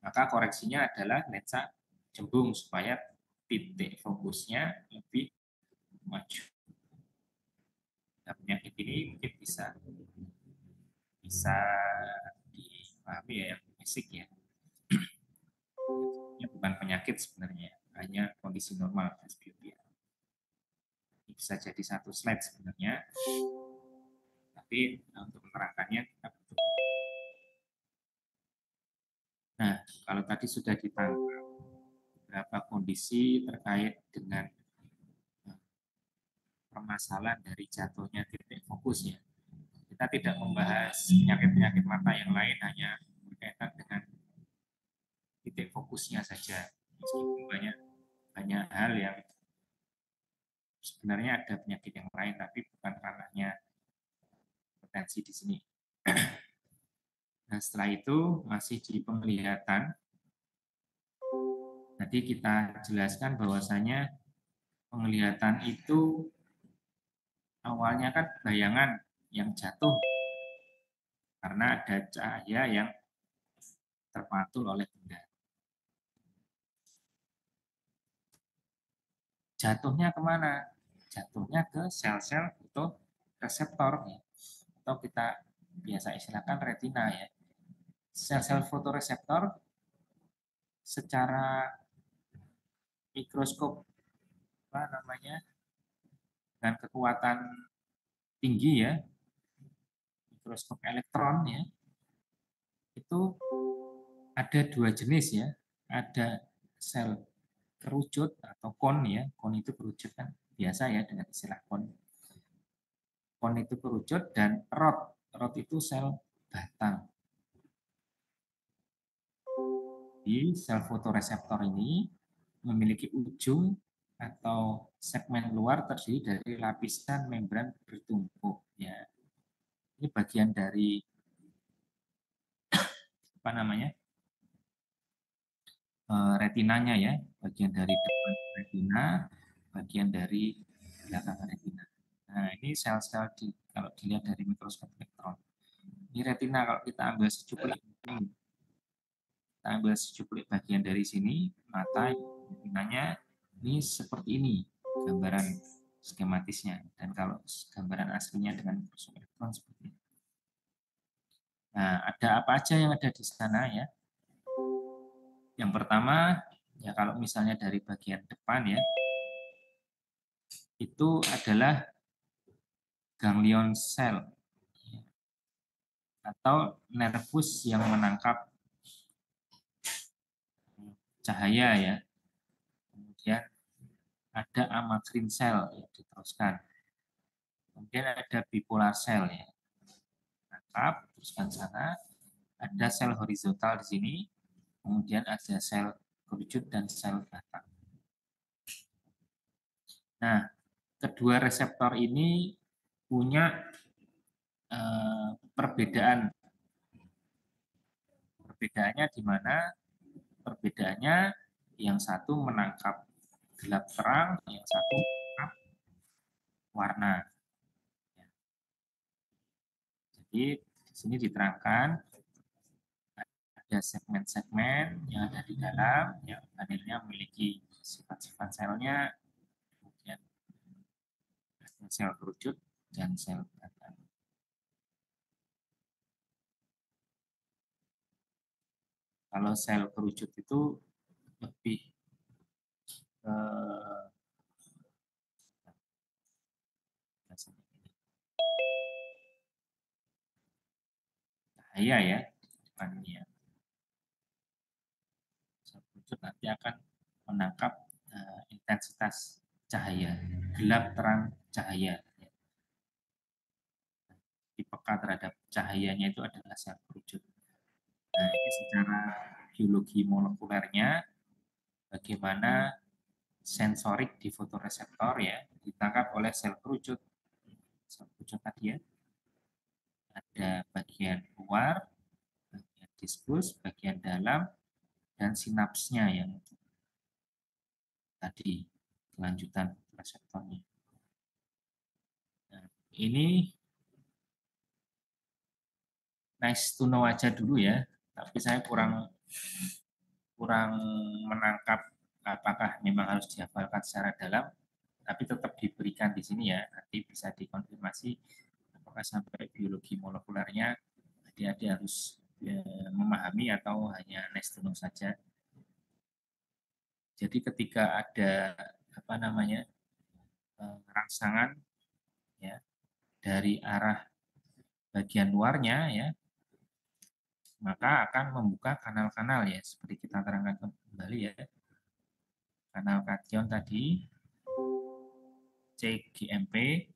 Maka koreksinya adalah lensa cembung supaya titik fokusnya lebih maju. Nah, penyakit ini mungkin bisa dipahami ya, yang basic ya. Ini bukan penyakit sebenarnya, hanya kondisi normal presbiopia. Ini bisa jadi satu slide sebenarnya, tapi untuk menerangkannya kita butuh. Nah, kalau tadi sudah ditangkap beberapa kondisi terkait dengan permasalahan dari jatuhnya titik fokus ya. Kita tidak membahas penyakit-penyakit mata yang lain, hanya berkaitan dengan titik fokusnya saja. Meskipun banyak hal yang sebenarnya ada penyakit yang lain, tapi bukan ranahnya potensi di sini. Nah, setelah itu masih di penglihatan. Tadi kita jelaskan bahwasanya penglihatan itu awalnya kan bayangan yang jatuh karena ada cahaya yang terpantul oleh benda. Jatuhnya kemana? Jatuhnya ke sel-sel fotoreseptor ya. Atau kita biasa istilahkan retina ya. Sel-sel fotoreseptor secara mikroskop dengan kekuatan tinggi ya, mikroskop elektron ya, itu ada dua jenis ya. Ada sel kerucut atau kon ya, kon itu kerucut kan biasa ya dengan istilah kon. Kon itu kerucut dan rod itu sel batang. Di sel fotoreseptor ini memiliki ujung atau segmen luar terdiri dari lapisan membran bertumpuk ya. Ini bagian dari apa namanya? Retinanya ya, bagian dari depan retina. bagian dari belakang retina. Nah, ini sel-sel kalau dilihat dari mikroskop elektron. Ini retina kalau kita ambil secuplik ini. Kita ambil secuplik bagian dari sini, mata retinanya ini seperti ini gambaran skematisnya. Dan kalau gambaran aslinya dengan mikroskop elektron seperti ini. Nah, ada apa aja yang ada di sana ya? Yang pertama, ya kalau misalnya dari bagian depan ya, itu adalah ganglion cell atau nervus yang menangkap cahaya ya. Kemudian ada amacrine cell yang diteruskan. Kemudian ada bipolar cell ya. Tangkap, teruskan sana. Ada sel horizontal di sini. Kemudian ada sel kerucut dan sel batang. Nah, kedua reseptor ini punya perbedaan. Perbedaannya di mana? Perbedaannya yang satu menangkap gelap terang, yang satu menangkap warna. Jadi di sini diterangkan ada segmen-segmen yang ada di dalam, yang panelnya memiliki sifat-sifat selnya, kemudian ada sel kerucut dan sel batang. Kalau sel kerucut itu lebih cahaya ya depannya. Sel kerucut nanti akan menangkap intensitas cahaya, gelap terang cahaya. Di peka terhadap cahayanya itu adalah sel kerucut. Nah, ini secara biologi molekulernya bagaimana sensorik di fotoreseptor ya ditangkap oleh sel kerucut. Sel kerucut tadi ya. Ada bagian luar, bagian diskus, bagian dalam, dan sinapsnya yang tadi kelanjutan reseptornya. Nah, ini nice to know aja dulu ya, tapi saya kurang menangkap apakah memang harus dihafalkan secara dalam, tapi tetap diberikan di sini ya, nanti bisa dikonfirmasi apakah sampai biologi molekulernya adik-adik harus memahami atau hanya nice to know saja. Jadi ketika ada apa namanya rangsangan ya dari arah bagian luarnya ya, maka akan membuka kanal-kanal ya seperti kita terangkan kembali ya. Kanal kation tadi CGMP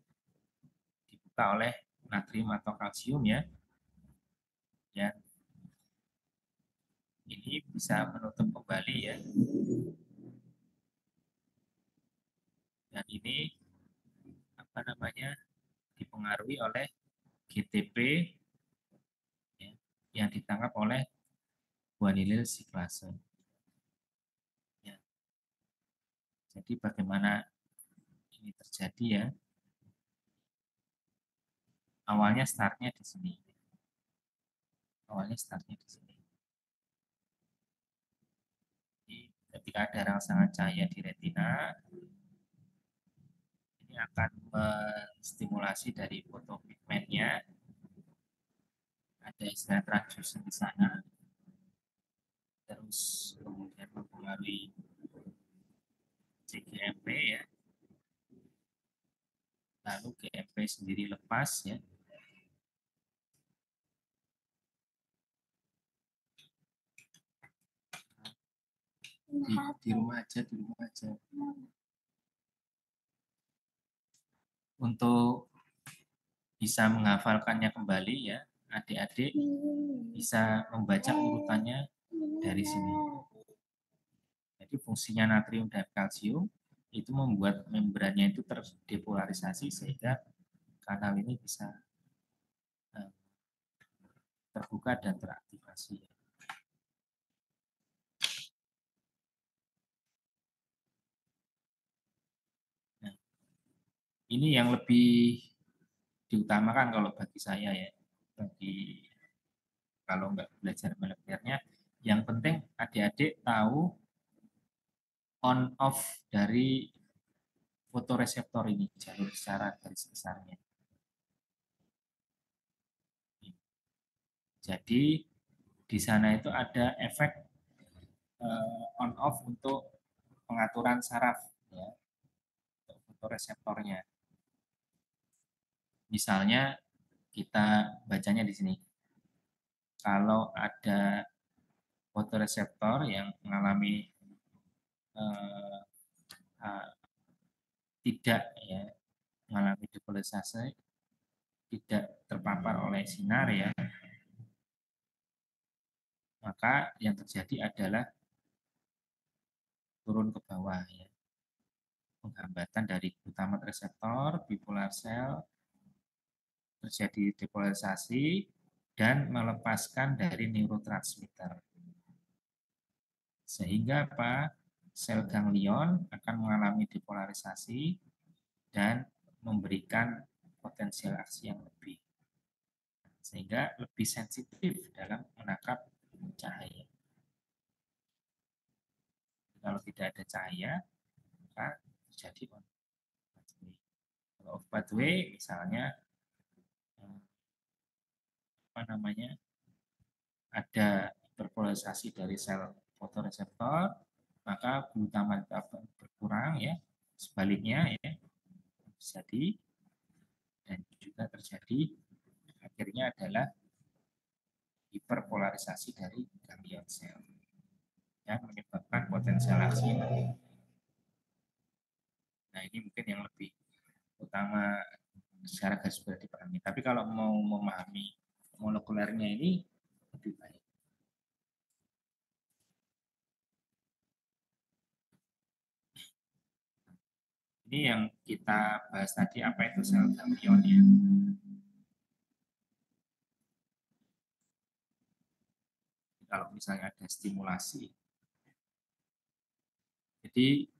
dibuka oleh natrium atau kalsium ya. Ya. Ini bisa menutup kembali ya. Dan ini apa namanya dipengaruhi oleh GTP ya, yang ditangkap oleh guanilil siklase. Ya. Jadi bagaimana ini terjadi ya? Awalnya startnya di sini. Awalnya startnya di sini. Jadi ketika ada rangsangan cahaya di retina, ini akan menstimulasi dari fotopigmennya. Ada istilah transduction di sana. Terus kemudian mempengaruhi CGMP ya. Lalu GMP sendiri lepas ya. Di rumah aja, di rumah aja. Untuk bisa menghafalkannya kembali ya, adik-adik bisa membaca urutannya dari sini. Jadi fungsinya natrium dan kalsium itu membuat membrannya itu terdepolarisasi sehingga kanal ini bisa terbuka dan teraktivasi. ini yang lebih diutamakan kalau bagi saya ya, kalau nggak belajar molekulерnya, yang penting adik-adik tahu on off dari fotoreseptor ini, jalur secara garis besarnya. Jadi di sana itu ada efek on off untuk pengaturan saraf ya, untuk fotoreseptornya. Misalnya kita bacanya di sini. Kalau ada fotoreseptor yang mengalami eh, tidak ya mengalami depolarisasi, tidak terpapar oleh sinar ya, maka yang terjadi adalah turun ke bawah ya, penghambatan dari glutamat reseptor, bipolar cell, terjadi depolarisasi dan melepaskan dari neurotransmitter. Sehingga apa? Sel ganglion akan mengalami depolarisasi dan memberikan potensial aksi yang lebih. Sehingga lebih sensitif dalam menangkap cahaya. Kalau tidak ada cahaya, maka terjadi on pathway. Kalau off pathway, misalnya ada hiperpolarisasi dari sel fotoreseptor, maka glutamat berkurang ya. Sebaliknya ya terjadi, dan juga terjadi akhirnya adalah hiperpolarisasi dari ganglion sel yang menyebabkan potensial aksi. Nah ini mungkin yang lebih utama secara garis besar dipahami. Tapi kalau mau memahami molekulernya ini lebih baik. Ini yang kita bahas tadi, apa itu sel ganglion ya. Kalau misalnya ada stimulasi, jadi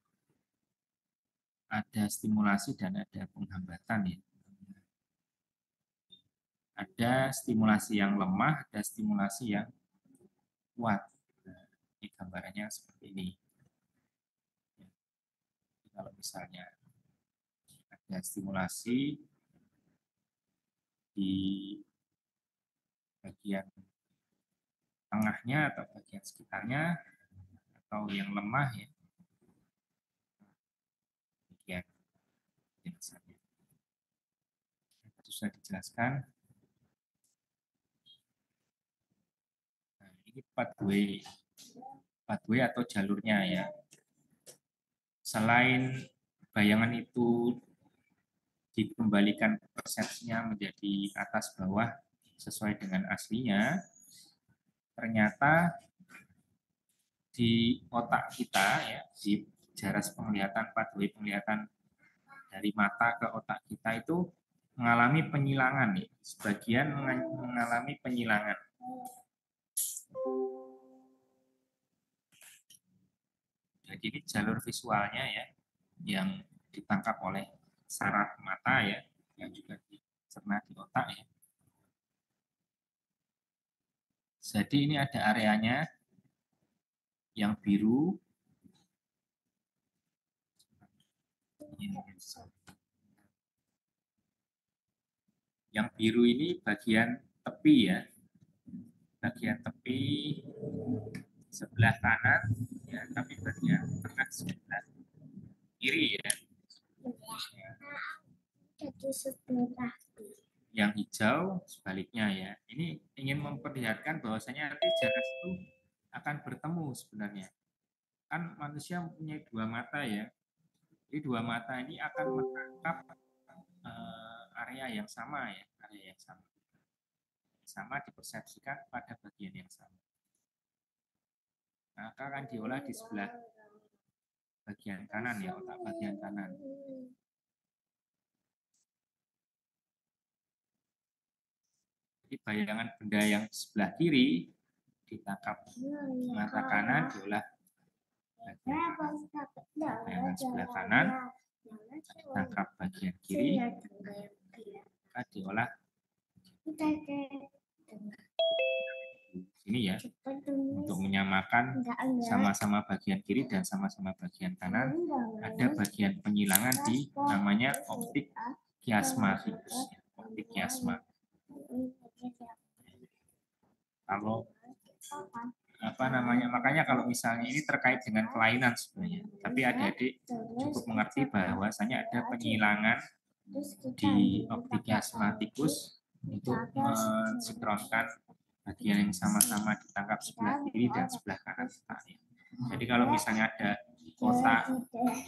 ada stimulasi dan ada penghambatan ya. Ada stimulasi yang lemah, ada stimulasi yang kuat. Nah, ini gambarannya seperti ini. Jadi kalau misalnya ada stimulasi di bagian tengahnya atau bagian sekitarnya, atau yang lemah ya, bagian penjelasannya. Tadi sudah dijelaskan. Nah, ini pathway atau jalurnya ya. Selain bayangan itu dikembalikan persepsinya menjadi atas bawah sesuai dengan aslinya, ternyata di otak kita ya, di jaras penglihatan, pathway penglihatan dari mata ke otak kita itu mengalami penyilangan nih. Sebagian mengalami penyilangan. Jadi ini jalur visualnya ya yang ditangkap oleh saraf mata ya, yang juga dicerna di otak ya. Jadi ini ada areanya yang biru. Yang biru ini bagian tepi ya. Bagian tepi sebelah kanan ya, tapi bagian tengah sebelah kiri ya. Yang hijau sebaliknya ya. Ini ingin memperlihatkan bahwasanya nanti jaras itu akan bertemu sebenarnya. Kan manusia mempunyai dua mata ya. Jadi dua mata ini akan menangkap area yang sama ya, area yang sama. Sama dipersepsikan pada bagian yang sama. Maka akan diolah di sebelah bagian kanan ya, otak bagian kanan. Jadi bayangan benda yang sebelah kiri ditangkap mata kanan, diolah bagian kanan. Bayangan sebelah kanan tangkap bagian kiri, maka diolah ini ya, untuk menyamakan sama-sama bagian kiri dan sama-sama bagian kanan. Ada bagian penyilangan di namanya optik kiasmaticus, optik kiasma. Kalau makanya kalau misalnya ini terkait dengan kelainan sebenarnya, tapi adik-adik cukup mengerti bahwasanya ada penyilangan di optik kiasmaticus untuk mensinkronkan bagian yang sama-sama ditangkap sebelah kiri dan sebelah kanan. Jadi kalau misalnya ada kotak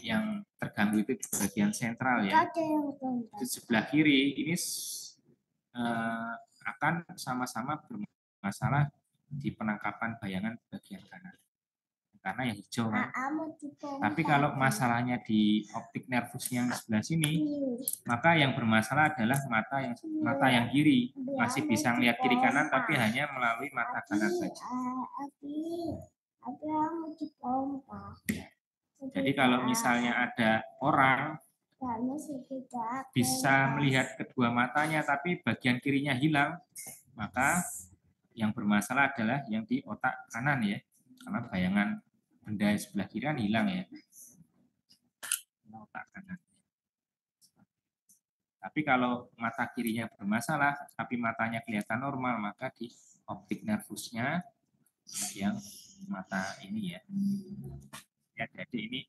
yang terganggu itu di bagian sentral ya, di sebelah kiri ini akan sama-sama bermasalah di penangkapan bayangan bagian kanan. Karena yang hijau kan. Tapi kalau masalahnya di optik nervus yang sebelah sini, maka yang bermasalah adalah mata yang kiri. Masih bisa melihat kiri kanan tapi hanya melalui mata kanan saja. Jadi kalau misalnya ada orang bisa melihat kedua matanya tapi bagian kirinya hilang, maka yang bermasalah adalah yang di otak kanan ya. Karena bayangan benda sebelah kiri kan hilang ya. Otak kanan. Tapi kalau mata kirinya bermasalah, tapi matanya kelihatan normal, maka di optik nervusnya yang mata ini ya. Ya, jadi ini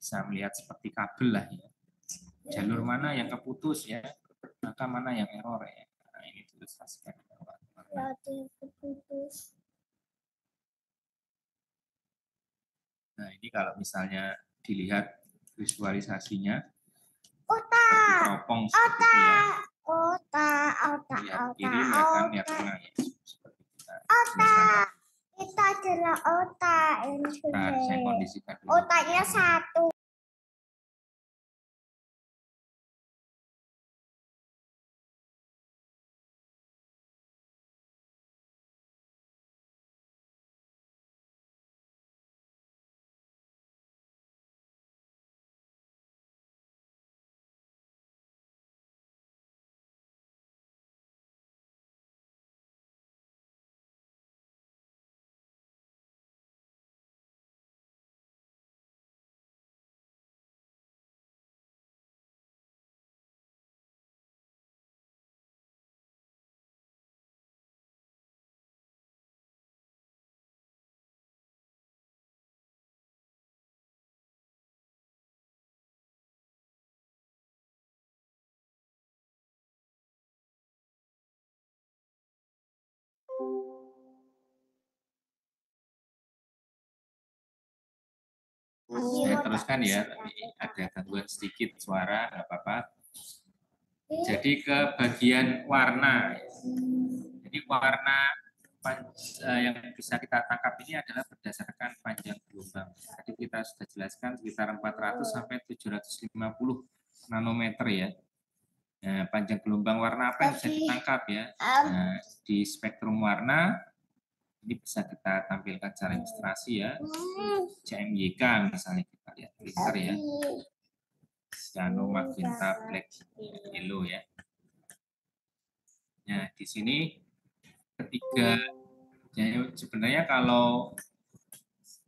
bisa melihat seperti kabel lah ya. Jalur mana yang keputus ya, maka mana yang error ya. Nah, ini diilustrasikan. Nah, ini kalau misalnya dilihat visualisasinya, teropong seperti itu ya. Lihat kiri, lihat kanan, lihat tengah ya. Seperti kita. Itu adalah otak. Saya kondisikan dulu. Otaknya satu. Saya teruskan ya, tapi ada gangguan sedikit suara, nggak apa-apa. Jadi ke bagian warna. Jadi warna yang bisa kita tangkap ini adalah berdasarkan panjang gelombang. Tadi kita sudah jelaskan sekitar 400 sampai 750 nanometer ya. Nah, panjang gelombang warna apa yang bisa ditangkap ya? Nah, di spektrum warna ini bisa kita tampilkan secara ilustrasi ya. CMYK misalnya kita lihat printer ya. Cyano, magenta, black, yellow ya. Nah, di sini ketiga, ya, sebenarnya kalau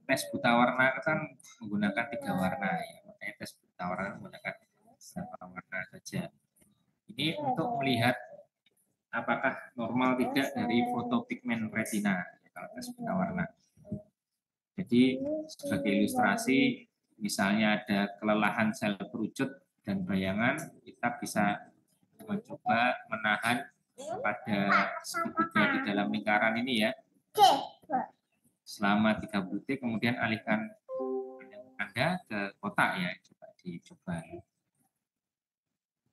tes buta warna kan menggunakan 3 warna ya. Makanya tes buta warna menggunakan 1 warna saja. Ini untuk melihat apakah normal tidak dari foto pigmen retina kalau tes buta warna. Jadi sebagai ilustrasi, misalnya ada kelelahan sel kerucut dan bayangan, kita bisa mencoba menahan pada segitiga di dalam lingkaran ini ya selama 30 detik, kemudian alihkan Anda ke kotak ya, coba dicoba.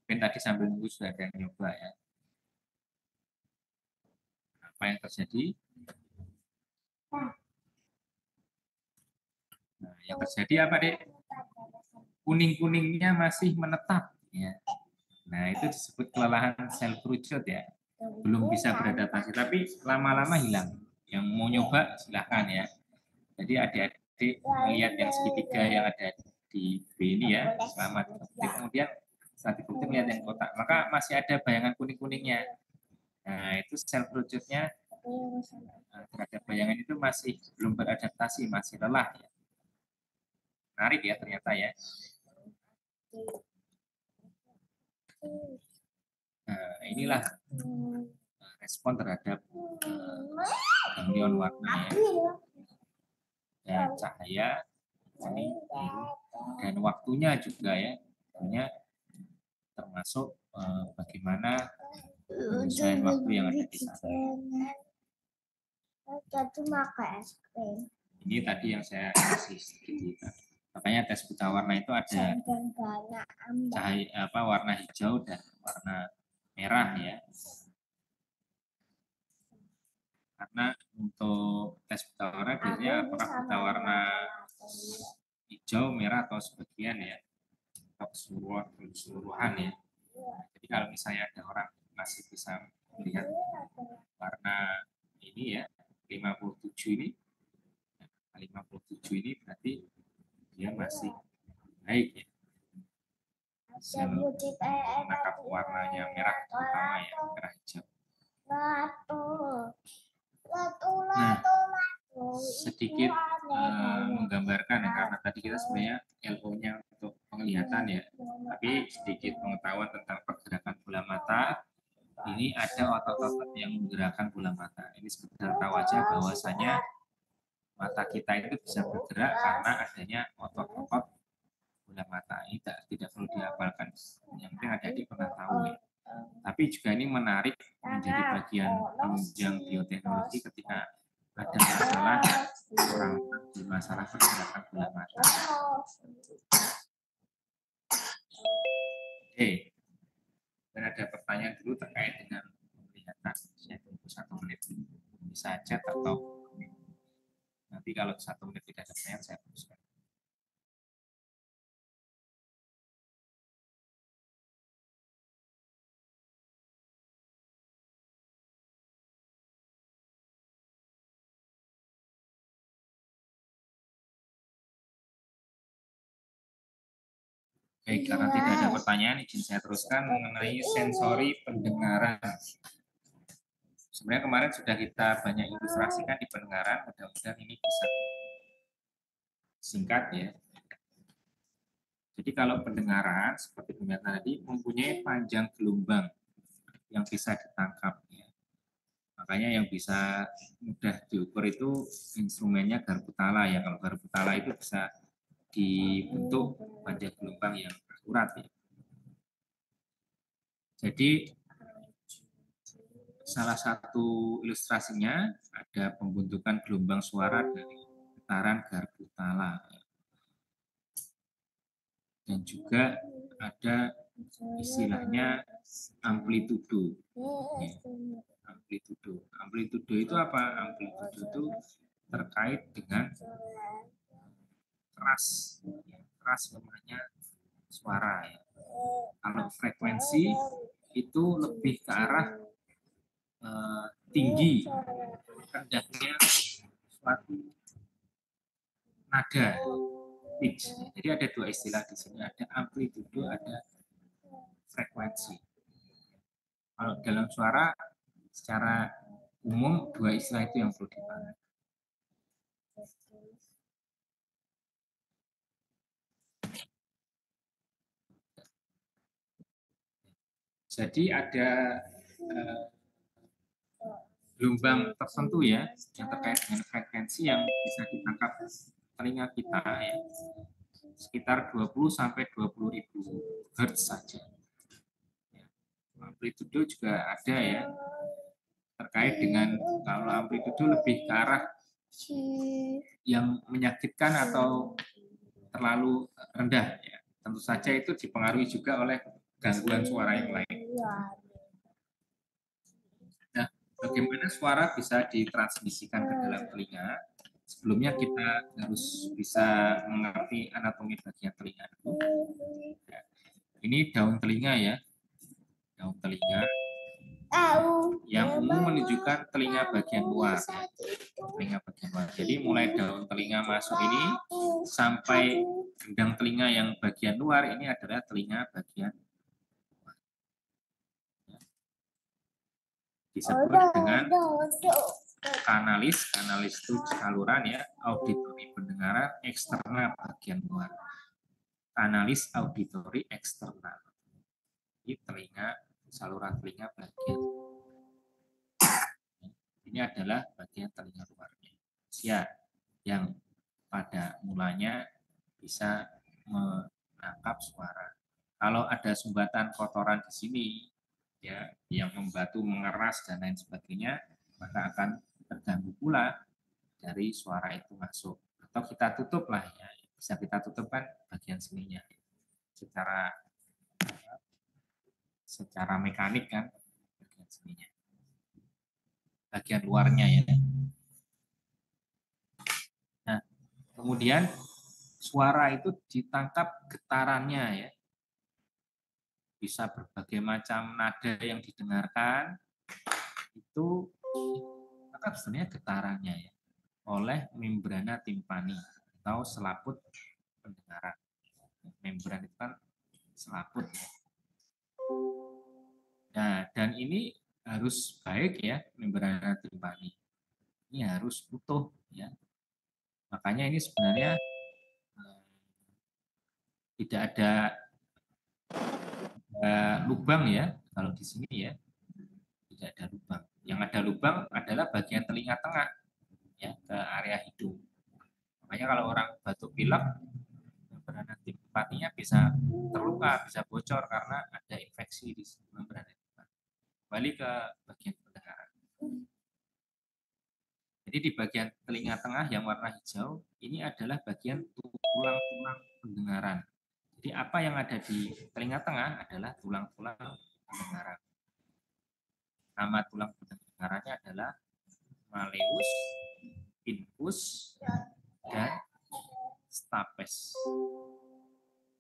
Mungkin tadi sambil nunggu sudah ada yang nyoba ya. Apa yang terjadi? Nah, yang terjadi apa dek? Kuning-kuningnya masih menetap ya. Nah, itu disebut kelelahan sel kerucut ya. Belum bisa beradaptasi, tapi lama-lama hilang. Yang mau nyoba silahkan ya. Jadi adik-adik melihat yang segitiga yang ada di B ini ya, selama diketik, kemudian setelah diketik lihat yang kotak, maka masih ada bayangan kuning-kuningnya. Nah, itu sel kerucutnya terhadap bayangan itu masih belum beradaptasi, masih lelah. Ya. Menarik ya ternyata ya. Nah, inilah respon terhadap ganglion warna ya. Dan cahaya ini dan waktunya juga ya, tentunya termasuk bagaimana penyesuaian waktu yang ada di sana. Ini tadi yang saya kasih sedikit. Makanya tes buta warna itu ada cahaya warna hijau dan warna merah ya. Karena untuk tes buta warna biasanya apakah buta warna hijau, merah atau sebagian ya, atau keseluruhan ya. Jadi kalau misalnya ada orang masih bisa melihat warna ini ya 57 ini, 57 ini berarti dia masih baik ya. Menangkap warnanya merah terutama ya, merah hijau. Nah, sedikit menggambarkan ya, karena tadi kita sebenarnya LO-nya untuk penglihatan ya, tapi sedikit pengetahuan tentang pergerakan bola mata. Ini ada otot-otot yang menggerakkan bola mata. Ini sekedar tahu aja bahwasanya mata kita itu bisa bergerak karena adanya otot-otot bola mata. Ini tidak perlu dihafalkan. Yang penting adik-adik pernah tahu ya. Tapi juga ini menarik menjadi bagian penunjang bioteknologi ketika ada masalah orang di masalah pergerakan bola mata. Oke. Dan ada pertanyaan dulu terkait dengan penglihatan. Saya tunggu 1 menit. Bisa chat atau nanti kalau 1 menit tidak ada pertanyaan saya teruskan. Baik, karena tidak ada pertanyaan, izin saya teruskan mengenai sensori pendengaran. Sebenarnya kemarin sudah kita banyak ilustrasikan di pendengaran, mudah-mudahan ini bisa singkat ya. Jadi kalau pendengaran, seperti pendengaran tadi, mempunyai panjang gelombang yang bisa ditangkap. Ya. Makanya yang bisa mudah diukur itu instrumennya garpu tala ya. Kalau garpu tala itu bisa dibentuk panjang gelombang yang akurat ya. Jadi salah satu ilustrasinya ada pembentukan gelombang suara dari getaran garpu tala. Dan juga ada istilahnya amplitudo. Ya. Amplitudo itu apa? Amplitudo itu terkait dengan keras, lemahnya suara. Ya. Kalau frekuensi itu lebih ke arah tinggi, rendahnya suatu nada, pitch. Jadi ada 2 istilah di sini, ada amplitudo, ada frekuensi. Kalau dalam suara secara umum 2 istilah itu yang perlu dipahami. Jadi ada gelombang tertentu ya yang terkait dengan frekuensi yang bisa ditangkap telinga kita ya, sekitar 20 sampai 20 ribu Hz saja. Amplitudo juga ada ya, terkait dengan kalau amplitudo lebih ke arah yang menyakitkan atau terlalu rendah ya. Tentu saja itu dipengaruhi juga oleh gangguan suara yang lain. Nah, bagaimana suara bisa ditransmisikan ke dalam telinga? Sebelumnya kita harus bisa mengerti anatomi bagian telinga. Ini daun telinga ya, daun telinga. tahu. Yang ungu menunjukkan telinga bagian luar. Telinga bagian luar. Jadi mulai daun telinga masuk ini sampai gendang telinga yang bagian luar ini adalah telinga bagian luar. Disebut dengan kanalis. Kanalis itu saluran ya, auditori pendengaran eksternal bagian luar. Kanalis auditori eksternal. Ini telinga, saluran telinga bagian. Ini adalah bagian telinga luarnya. Ya, yang pada mulanya bisa menangkap suara. Kalau ada sumbatan kotoran di sini, ya, yang membatu, mengeras dan lain sebagainya, maka akan terganggu pula dari suara itu masuk. Atau kita tutup lah ya, bisa kita tutup kan bagian sininya secara mekanik kan bagian sininya, bagian luarnya ya. Nah, kemudian suara itu ditangkap getarannya ya. Bisa berbagai macam nada yang didengarkan itu maka sebenarnya getarannya ya oleh membrana timpani atau selaput pendengaran. Membran itu kan selaput ya. Nah, dan ini harus baik ya, membrana timpani. Ini harus utuh ya. Makanya ini sebenarnya tidak ada lubang ya kalau di sini ya. Tidak ada lubang. Yang ada lubang adalah bagian telinga tengah ya ke area hidung. Makanya kalau orang batuk pilek membrana timpaninya bisa terluka, bisa bocor karena ada infeksi di membrana timpani. Kembali ke bagian pendengaran. Jadi di bagian telinga tengah yang warna hijau ini adalah bagian tulang-tulang pendengaran. Jadi apa yang ada di telinga tengah adalah tulang-tulang pendengaran. Nama tulang pendengarannya adalah malleus, incus, dan stapes.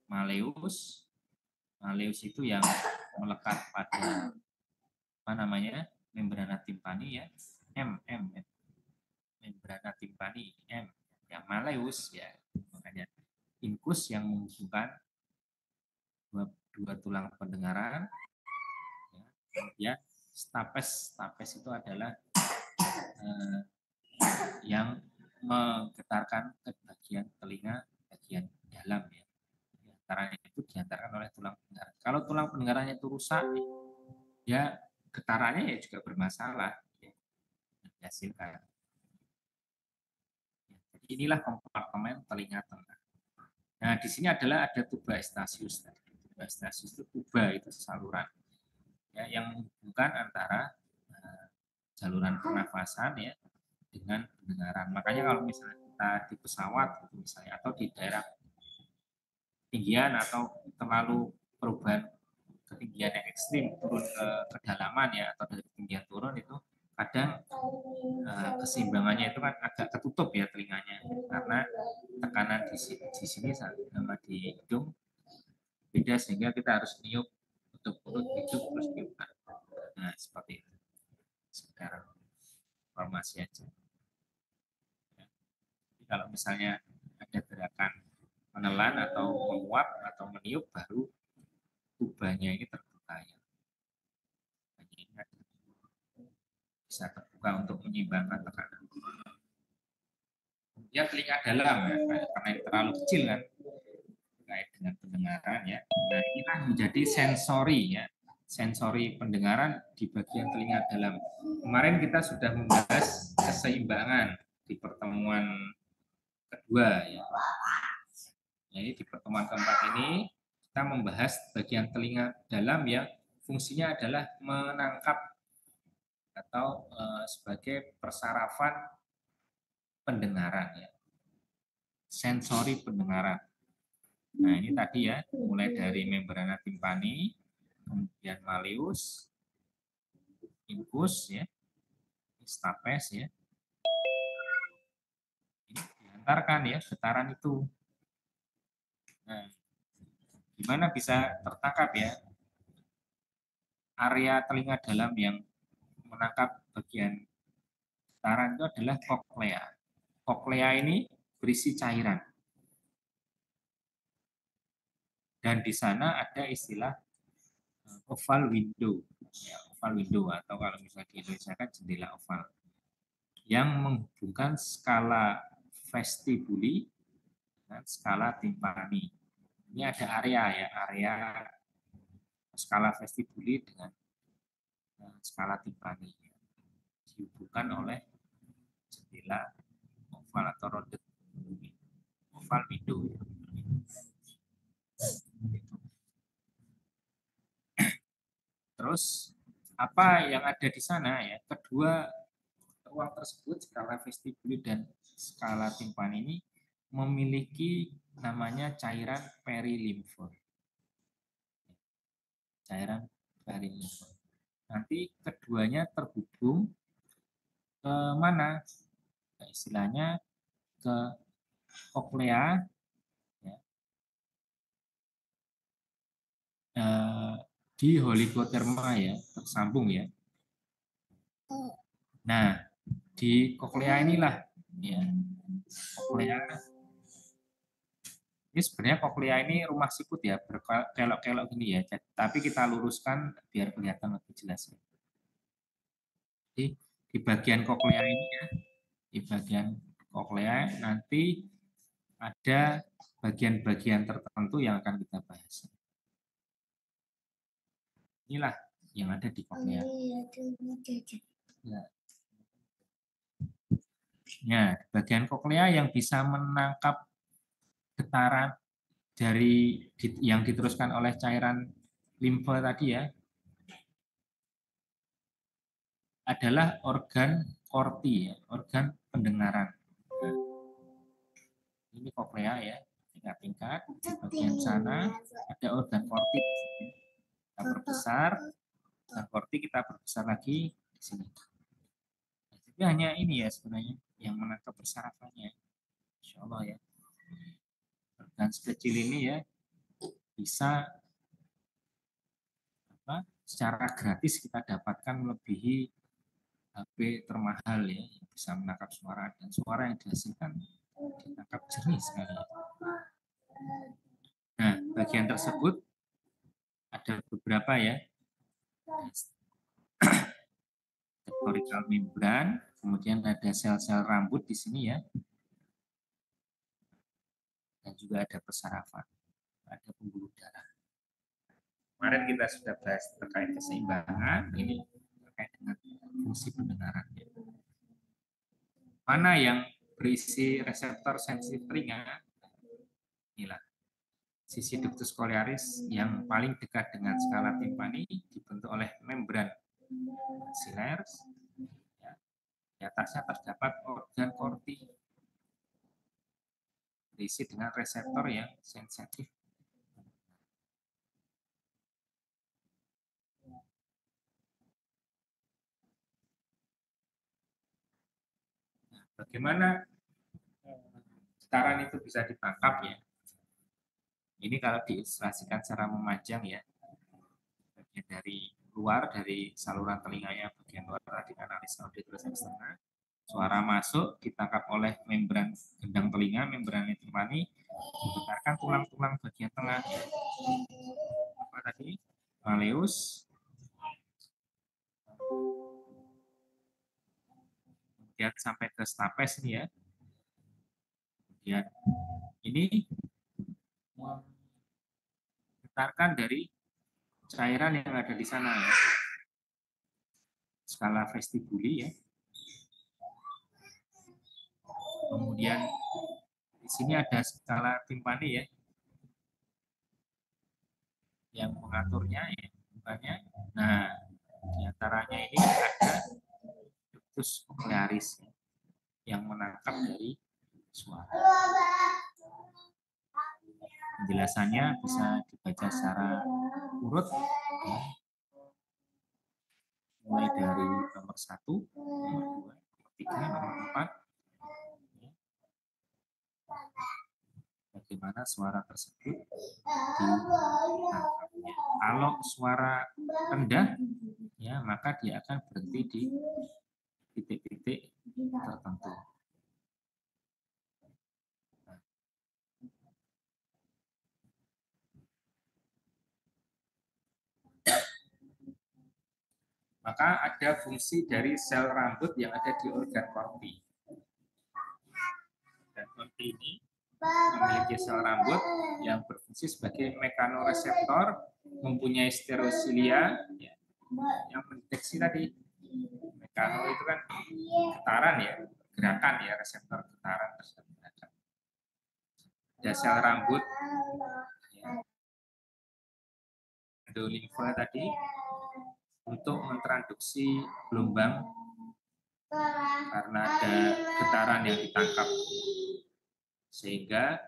Malleus itu yang melekat pada membrana timpani ya, membrana timpani yang malleus ya, makanya incus yang menghubungkan dua tulang pendengaran ya. Kemudian stapes itu adalah yang menggetarkan ke bagian telinga bagian dalam ya. Getarannya itu diantarkan oleh tulang pendengaran. Kalau tulang pendengarannya itu rusak ya getarannya ya juga bermasalah ya. Dihasilkan. Jadi inilah kompartemen telinga tengah. Nah, di sini ada tuba eustachius. Tuba eustachius itu tuba itu saluran ya yang menghubungkan antara saluran pernafasan ya dengan pendengaran. Makanya kalau misalnya kita di pesawat gitu misalnya atau di daerah ketinggian atau terlalu perubahan ketinggian yang ekstrim turun ke kedalaman ya atau dari ketinggian turun itu kadang keseimbangannya itu kan agak ketutup ya telinganya karena tekanan di sini sama di hidung beda sehingga kita harus niup untuk hidup terus niupkan. Nah seperti itu. Sekarang informasi aja. Jadi kalau misalnya ada gerakan menelan atau menguap atau meniup baru tubanya ini terbuka ya. Bisa terbuka untuk menyeimbangkan tekanan. Kemudian telinga dalam ya, karena ini terlalu kecil kan terkait dengan pendengaran ya. Nah inilah menjadi sensori ya, sensori pendengaran di bagian telinga dalam. Kemarin kita sudah membahas keseimbangan di pertemuan kedua ya. Jadi di pertemuan keempat ini kita membahas bagian telinga dalam yang fungsinya adalah menangkap atau sebagai persarafan pendengaran ya. Sensori pendengaran. Nah, ini tadi ya, mulai dari membrana timpani, kemudian malleus, incus ya, stapes ya. Ini diantarkan ya getaran itu. Nah, gimana bisa tertangkap ya? area telinga dalam yang menangkap bagian getaran itu adalah koklea. Koklea ini berisi cairan. Dan di sana ada istilah oval window. Ya, oval window atau kalau misalnya di Indonesia kan jendela oval. Yang menghubungkan skala vestibuli dan skala timpani. Ini ada area ya, area skala vestibuli dengan skala timpani. Dihubungkan oleh jendela oval atau rodet oval window. Terus apa yang ada di sana ya? Kedua ruang tersebut, skala vestibuli dan skala timpani ini memiliki namanya cairan perilimfoid. Cairan perilimfoid. Nanti keduanya terhubung ke mana? Istilahnya ke koklea, ya, di oligoterma ya, tersambung ya. Nah, di koklea inilah ya, koklea ini sebenarnya koklea ini rumah sikut ya, berkelok-kelok gini ya, tapi kita luruskan biar kelihatan lebih jelas. Jadi di bagian koklea ini ya, di bagian koklea nanti ada bagian-bagian tertentu yang akan kita bahas. Inilah yang ada di koklea. Ya, bagian koklea yang bisa menangkap getaran dari yang diteruskan oleh cairan limfe tadi ya, adalah organ korti ya, organ pendengaran. Nah, ini koklea ya, tingkat-tingkat. Di bagian sana ada organ korti. Kita perbesar, organ korti kita perbesar lagi di sini. Jadi hanya ini ya sebenarnya yang menangkap persarafannya. Insya Allah ya. Organ sekecil ini ya bisa secara gratis kita dapatkan melebihi HP termahal ya, yang bisa menangkap suara, dan suara yang dihasilkan ditangkap jernih sekali. Nah, bagian tersebut ada beberapa ya, cortical membran, kemudian ada sel-sel rambut di sini ya, dan juga ada persarafan, ada pembuluh darah. Kemarin kita sudah bahas terkait keseimbangan, ini terkait dengan fungsi pendengaran. Mana yang berisi reseptor sensitif telinga? Inilah sisi ductus cochlearis yang paling dekat dengan skala timpani dibentuk oleh membran maxillaris. Di atasnya terdapat organ korti berisi dengan reseptor yang sensitif. Bagaimana getaran itu bisa ditangkap ya? Ini kalau diilustrasikan secara memanjang ya, bagian dari luar, dari saluran telinganya, bagian luar tadi analis auditus eksternal, suara masuk ditangkap oleh membran gendang telinga, membran timpani, menggetarkan tulang-tulang bagian tengah. Apa tadi? Malleus, kemudian sampai ke stapes ini ya. Kemudian ini menggetarkan dari cairan yang ada di sana ya. Skala vestibuli ya. Kemudian di sini ada skala timpani ya, yang mengaturnya ya, bukannya. Nah, diantaranya ini ada ductus cochlearis ya, yang menangkap dari suara. Penjelasannya bisa dibaca secara urut ya. Mulai dari nomor 1, nomor 2, nomor 3, nomor 4. Bagaimana bagaimana suara tersebut ditangkapnya. Kalau suara rendah, ya maka dia akan berhenti di titik-titik tertentu. Maka ada fungsi dari sel rambut yang ada di organ korti. Dan korti ini memiliki sel rambut yang berfungsi sebagai mekanoreseptor, mempunyai stereosilia, ya, yang mendeteksi tadi. Mekano itu kan getaran ya, gerakan ya, reseptor getaran tersebut. Ada sel rambut, ya, endolimfa tadi, untuk mentransduksi gelombang karena ada getaran yang ditangkap sehingga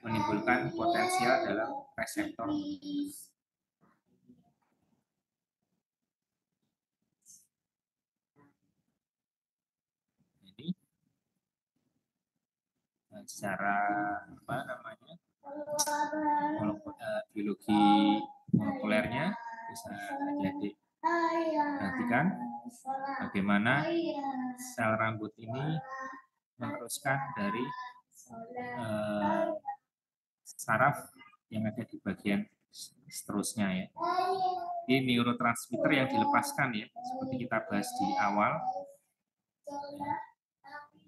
menimbulkan potensial dalam reseptor. Ini secara apa namanya biologi molekulernya bisa adik-adik perhatikan bagaimana sel rambut ini meneruskan dari saraf yang ada di bagian seterusnya ya. Ini neurotransmitter yang dilepaskan ya, seperti kita bahas di awal.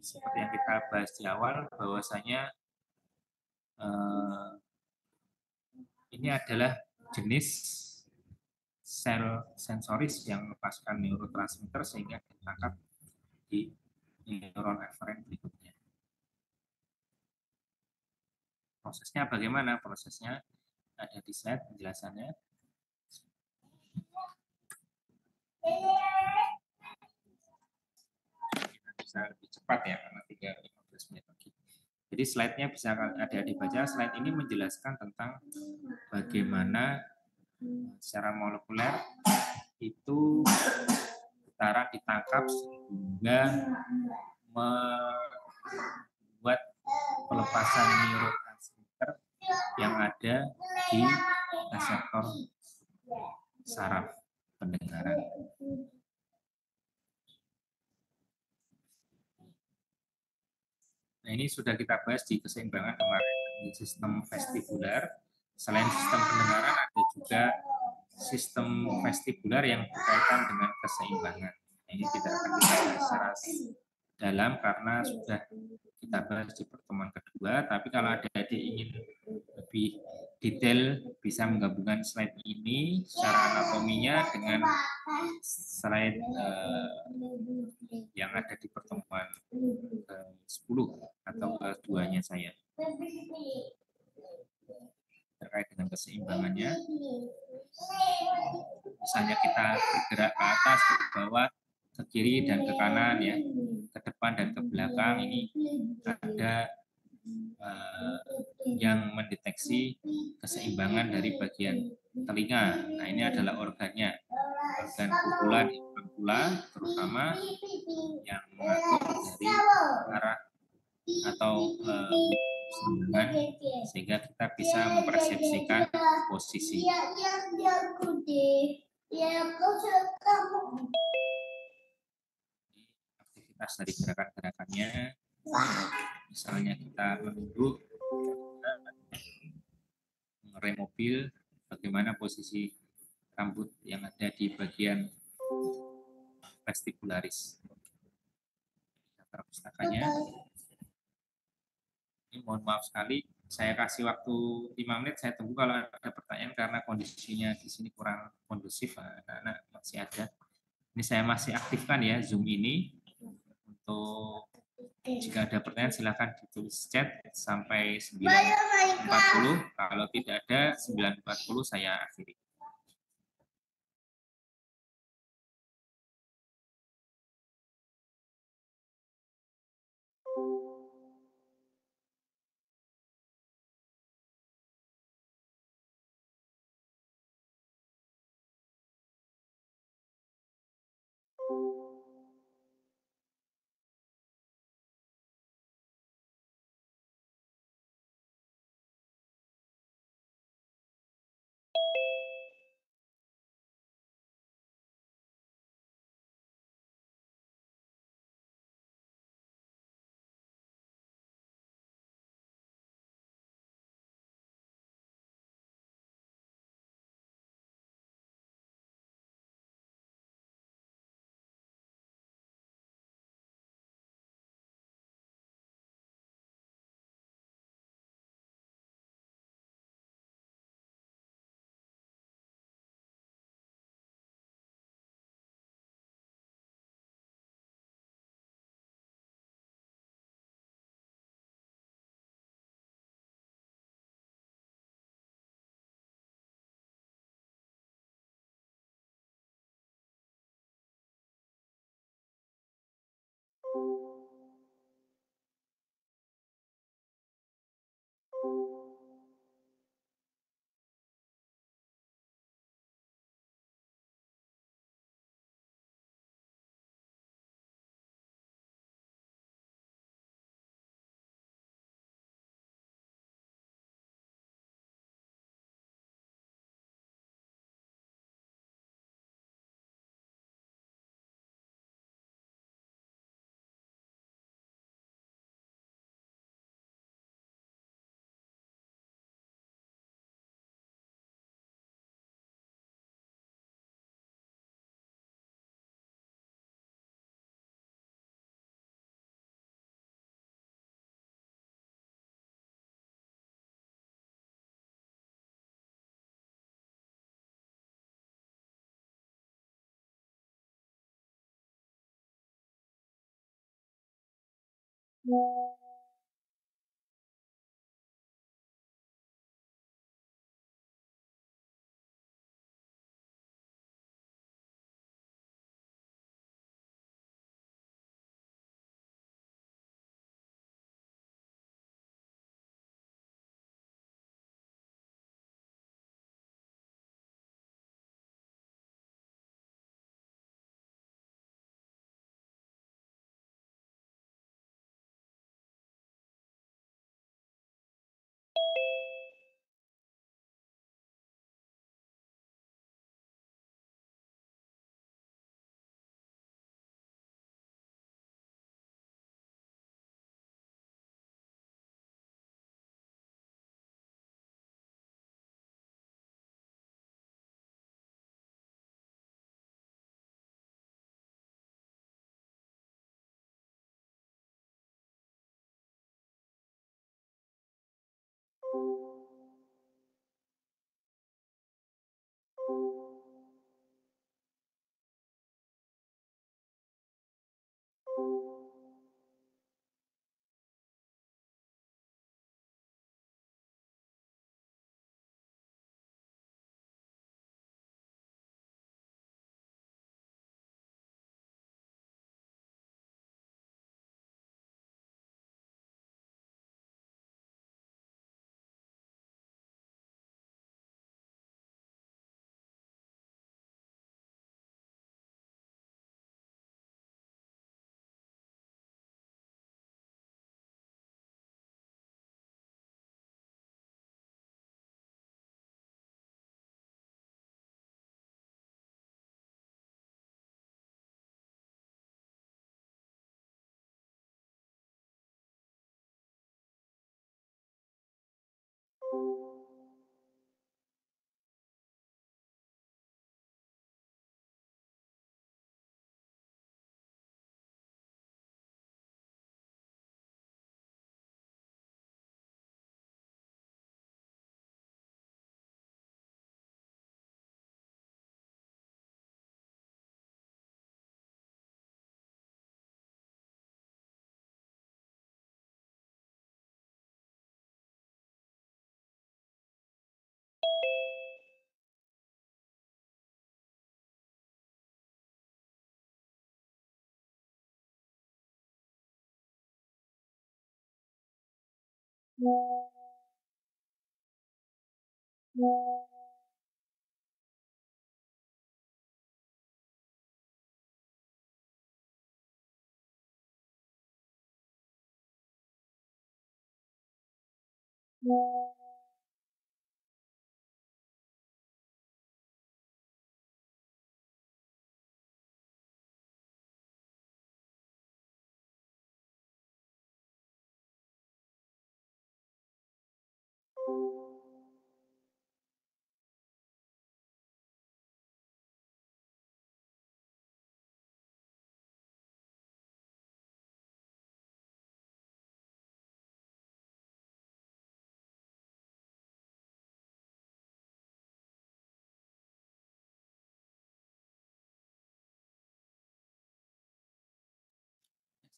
Seperti yang kita bahas di awal bahwasanya ini adalah jenis sel sensoris yang melepaskan neurotransmitter sehingga ditangkap di neuron eferen berikutnya. Prosesnya bagaimana? Prosesnya ada di slide penjelasannya. Kita bisa lebih cepat ya, karena 3-15 menit lagi. Jadi slide-nya bisa ada dibaca. Slide ini menjelaskan tentang bagaimana secara molekuler itu getaran ditangkap sehingga membuat pelepasan neurotransmitter yang ada di reseptor saraf pendengaran. Nah, ini sudah kita bahas di keseimbangan kemarin di sistem vestibular. Selain sistem pendengaran ada juga sistem vestibular yang berkaitan dengan keseimbangan. Nah, ini tidak akan kita bahas secara dalam karena sudah kita bahas di pertemuan kedua. Tapi kalau ada ingin lebih detail bisa menggabungkan slide ini secara anatominya dengan slide yang ada di pertemuan ke-10 atau keduanya saya terkait dengan keseimbangannya. Misalnya kita bergerak ke atas, ke bawah, ke kiri dan ke kanan ya, ke depan dan ke belakang, ini ada yang mendeteksi keseimbangan dari bagian telinga. Nah, ini adalah organnya, organ pukulan inframpula terutama yang mengatur dari arah atau sambungan sehingga kita bisa mempersepsikan posisi. Aktivitas dari gerakan-gerakannya, misalnya kita menunduk, mengerem mobil, bagaimana posisi rambut yang ada di bagian vestibularis. Daftar pustakanya. Ini mohon maaf sekali, saya kasih waktu 5 menit, saya tunggu kalau ada pertanyaan karena kondisinya di sini kurang kondusif, anak-anak masih ada. Ini saya masih aktifkan ya Zoom ini. Untuk jika ada pertanyaan silakan ditulis chat sampai 9.40. Kalau tidak ada 9.40 saya akhiri.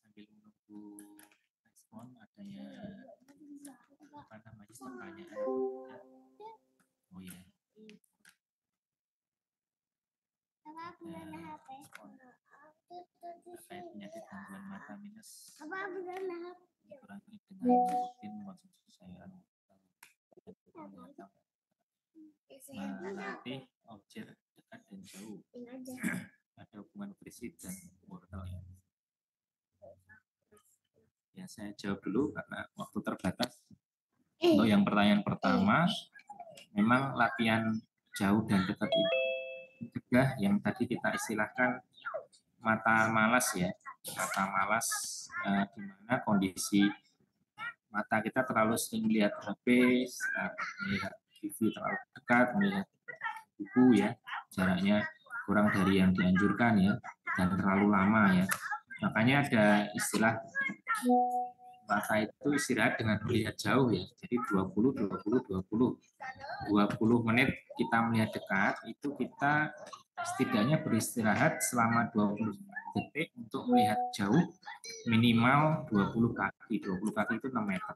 Sambil menunggu respon adanya apa namanya pertanyaan. Oh ya. Apa aku main HP? terkait penyakit gangguan mata minus Apa benar? dikurangi dengan rutin mengonsumsi sayuran melatih objek dekat dan jauh, ada hubungan prinsip dan wortel ya. Ya saya jawab dulu karena waktu terbatas. Untuk yang pertanyaan pertama, memang latihan jauh dan dekat itu mencegah yang tadi kita istilahkan mata malas ya, mata malas di mana kondisi mata kita terlalu sering melihat HP, melihat TV terlalu dekat, melihat buku ya, jaraknya kurang dari yang dianjurkan ya, dan terlalu lama ya. Makanya ada istilah mata itu istirahat dengan melihat jauh ya. Jadi 20 menit kita melihat dekat, itu kita setidaknya beristirahat selama 20 detik untuk melihat jauh minimal 20 kaki. 20 kaki itu 6 meter.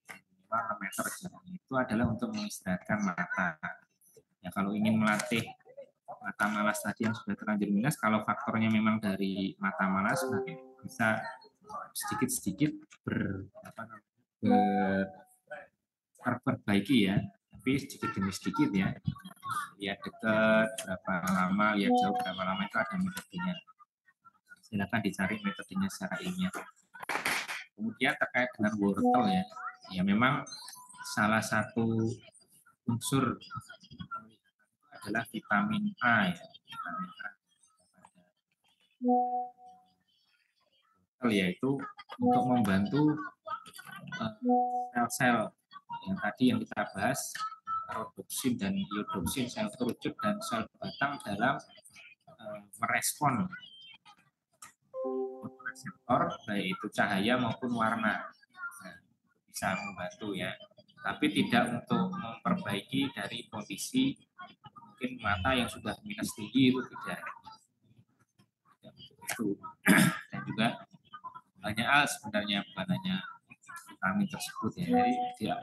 Minimal 6 meter jaraknya. Itu adalah untuk mengistirahatkan mata. Ya, kalau ingin melatih mata malas tadi yang sudah terlanjur minus, kalau faktornya memang dari mata malas, mungkin bisa sedikit-sedikit terperbaiki ya, tapi sedikit demi sedikit ya. Lihat dekat berapa lama, lihat jauh berapa lama, itu ada metodenya. Silakan dicari metodenya secara ilmiah. Kemudian terkait dengan wortel ya, ya memang salah satu unsur adalah vitamin A ya, vitamin A. Yaitu untuk membantu sel-sel yang tadi yang kita bahas, rhodopsin dan iodopsin, sel kerucut dan sel batang dalam merespon reseptor baik itu cahaya maupun warna. Nah, bisa membantu ya, tapi tidak untuk memperbaiki dari kondisi mungkin mata yang sudah minus tinggi, itu tidak itu. Dan juga banyak hal sebenarnya, bukan hanya vitamin tersebut ya. Jadi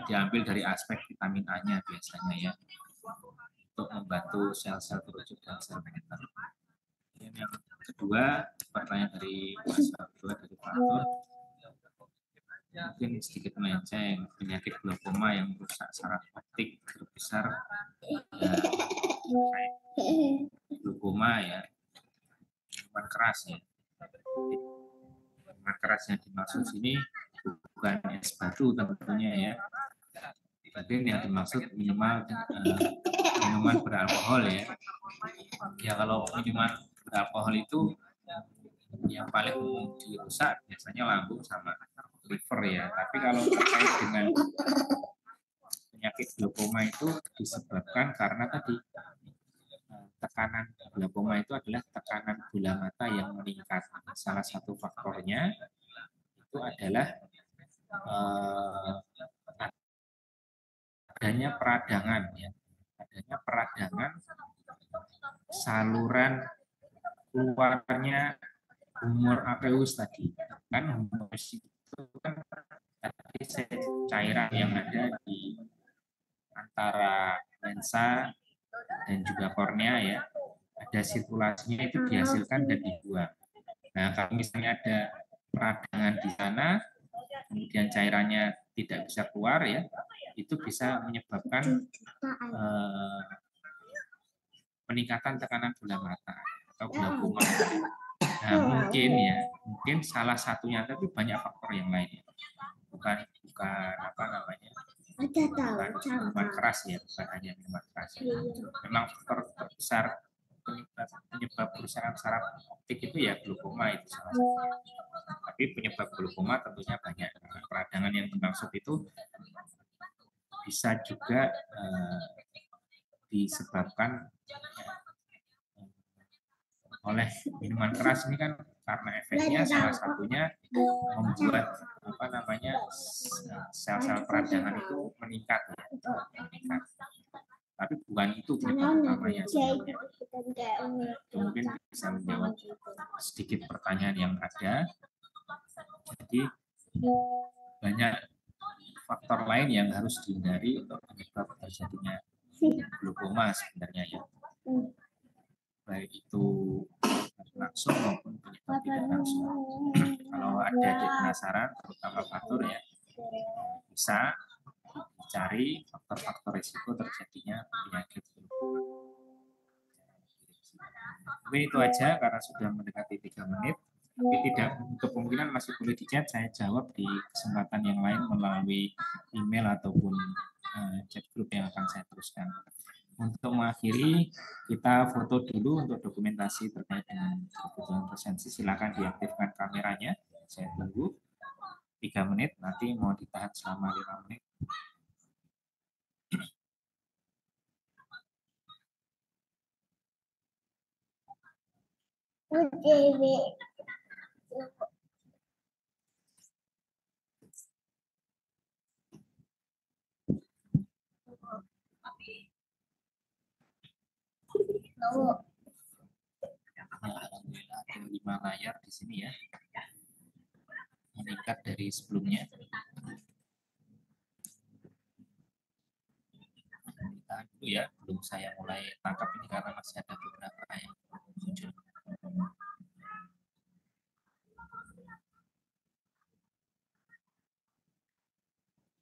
diambil dari aspek vitamin A-nya biasanya ya, untuk membantu sel-sel kerucut dan sel peneter. Yang kedua, pertanyaan dari dari faktor mungkin sedikit melenceng, penyakit glaukoma yang merusak saraf optik terbesar ya, glaukoma ya, minuman keras ya. Minuman keras yang dimaksud sini bukan es batu tentunya ya, tapi yang dimaksud minuman beralkohol ya. Ya kalau minuman beralkohol itu yang paling umum dirusak biasanya lambung sama liver ya. Tapi kalau terkait dengan penyakit glaukoma itu disebabkan karena tadi tekanan glaukoma itu adalah tekanan bola mata yang meningkat. Salah satu faktornya itu adalah adanya peradangan ya, adanya peradangan saluran keluarnya humor aqueous tadi. Kan humor itu kan cairan yang ada di antara lensa dan juga kornea ya, ada sirkulasinya itu dihasilkan dan dibuang. Nah kalau misalnya ada peradangan di sana, kemudian cairannya tidak bisa keluar ya, itu bisa menyebabkan peningkatan tekanan bola mata atau glaukoma. Nah mungkin salah satunya, tapi banyak faktor yang lain ya. Bukan apa namanya, bukan minuman keras ya, bukan hanya minuman keras ya. Memang faktor terbesar penyebab kerusakan saraf optik itu ya glaukoma itu salah satunya. Tapi penyebab glaukoma tentunya banyak. Peradangan yang dimaksud itu bisa juga disebabkan oleh minuman keras ini kan, karena efeknya salah satunya membuat apa namanya sel-sel peradangan itu meningkat ya, meningkat. Tapi bukan itu penyebab utamanya sebenarnya. Mungkin bisa menjawab sedikit pertanyaan yang ada. Jadi banyak faktor lain yang harus dihindari untuk penyebab terjadinya glaukoma sebenarnya ya, baik itu langsung maupun penyebab langsung. Kalau ada adik penasaran, terutama faktor ya, bisa cari faktor-faktor risiko terjadinya penyakit flu. Oke, itu aja karena sudah mendekati 3 menit. Tapi tidak untuk kemungkinan masih boleh di chat, saya jawab di kesempatan yang lain melalui email ataupun chat grup yang akan saya teruskan. Untuk mengakhiri, kita foto dulu untuk dokumentasi terkait dengan kebutuhan presensi. Silakan diaktifkan kameranya. Saya tunggu 3 menit, nanti mau ditahan selama 5 menit. Nah, alhamdulillah ada 5 layar di sini ya, meningkat dari sebelumnya. Ditahan dulu ya, belum saya mulai tangkap ini karena masih ada beberapa yang muncul.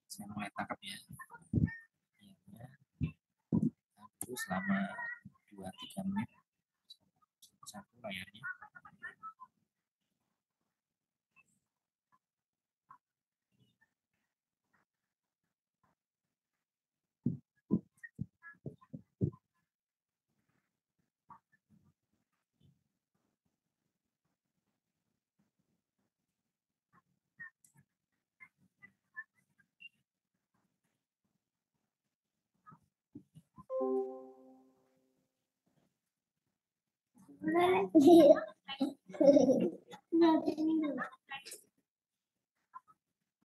Saya mulai tangkap ya. Dulu selama 2-3 menit satu layarnya. Nah,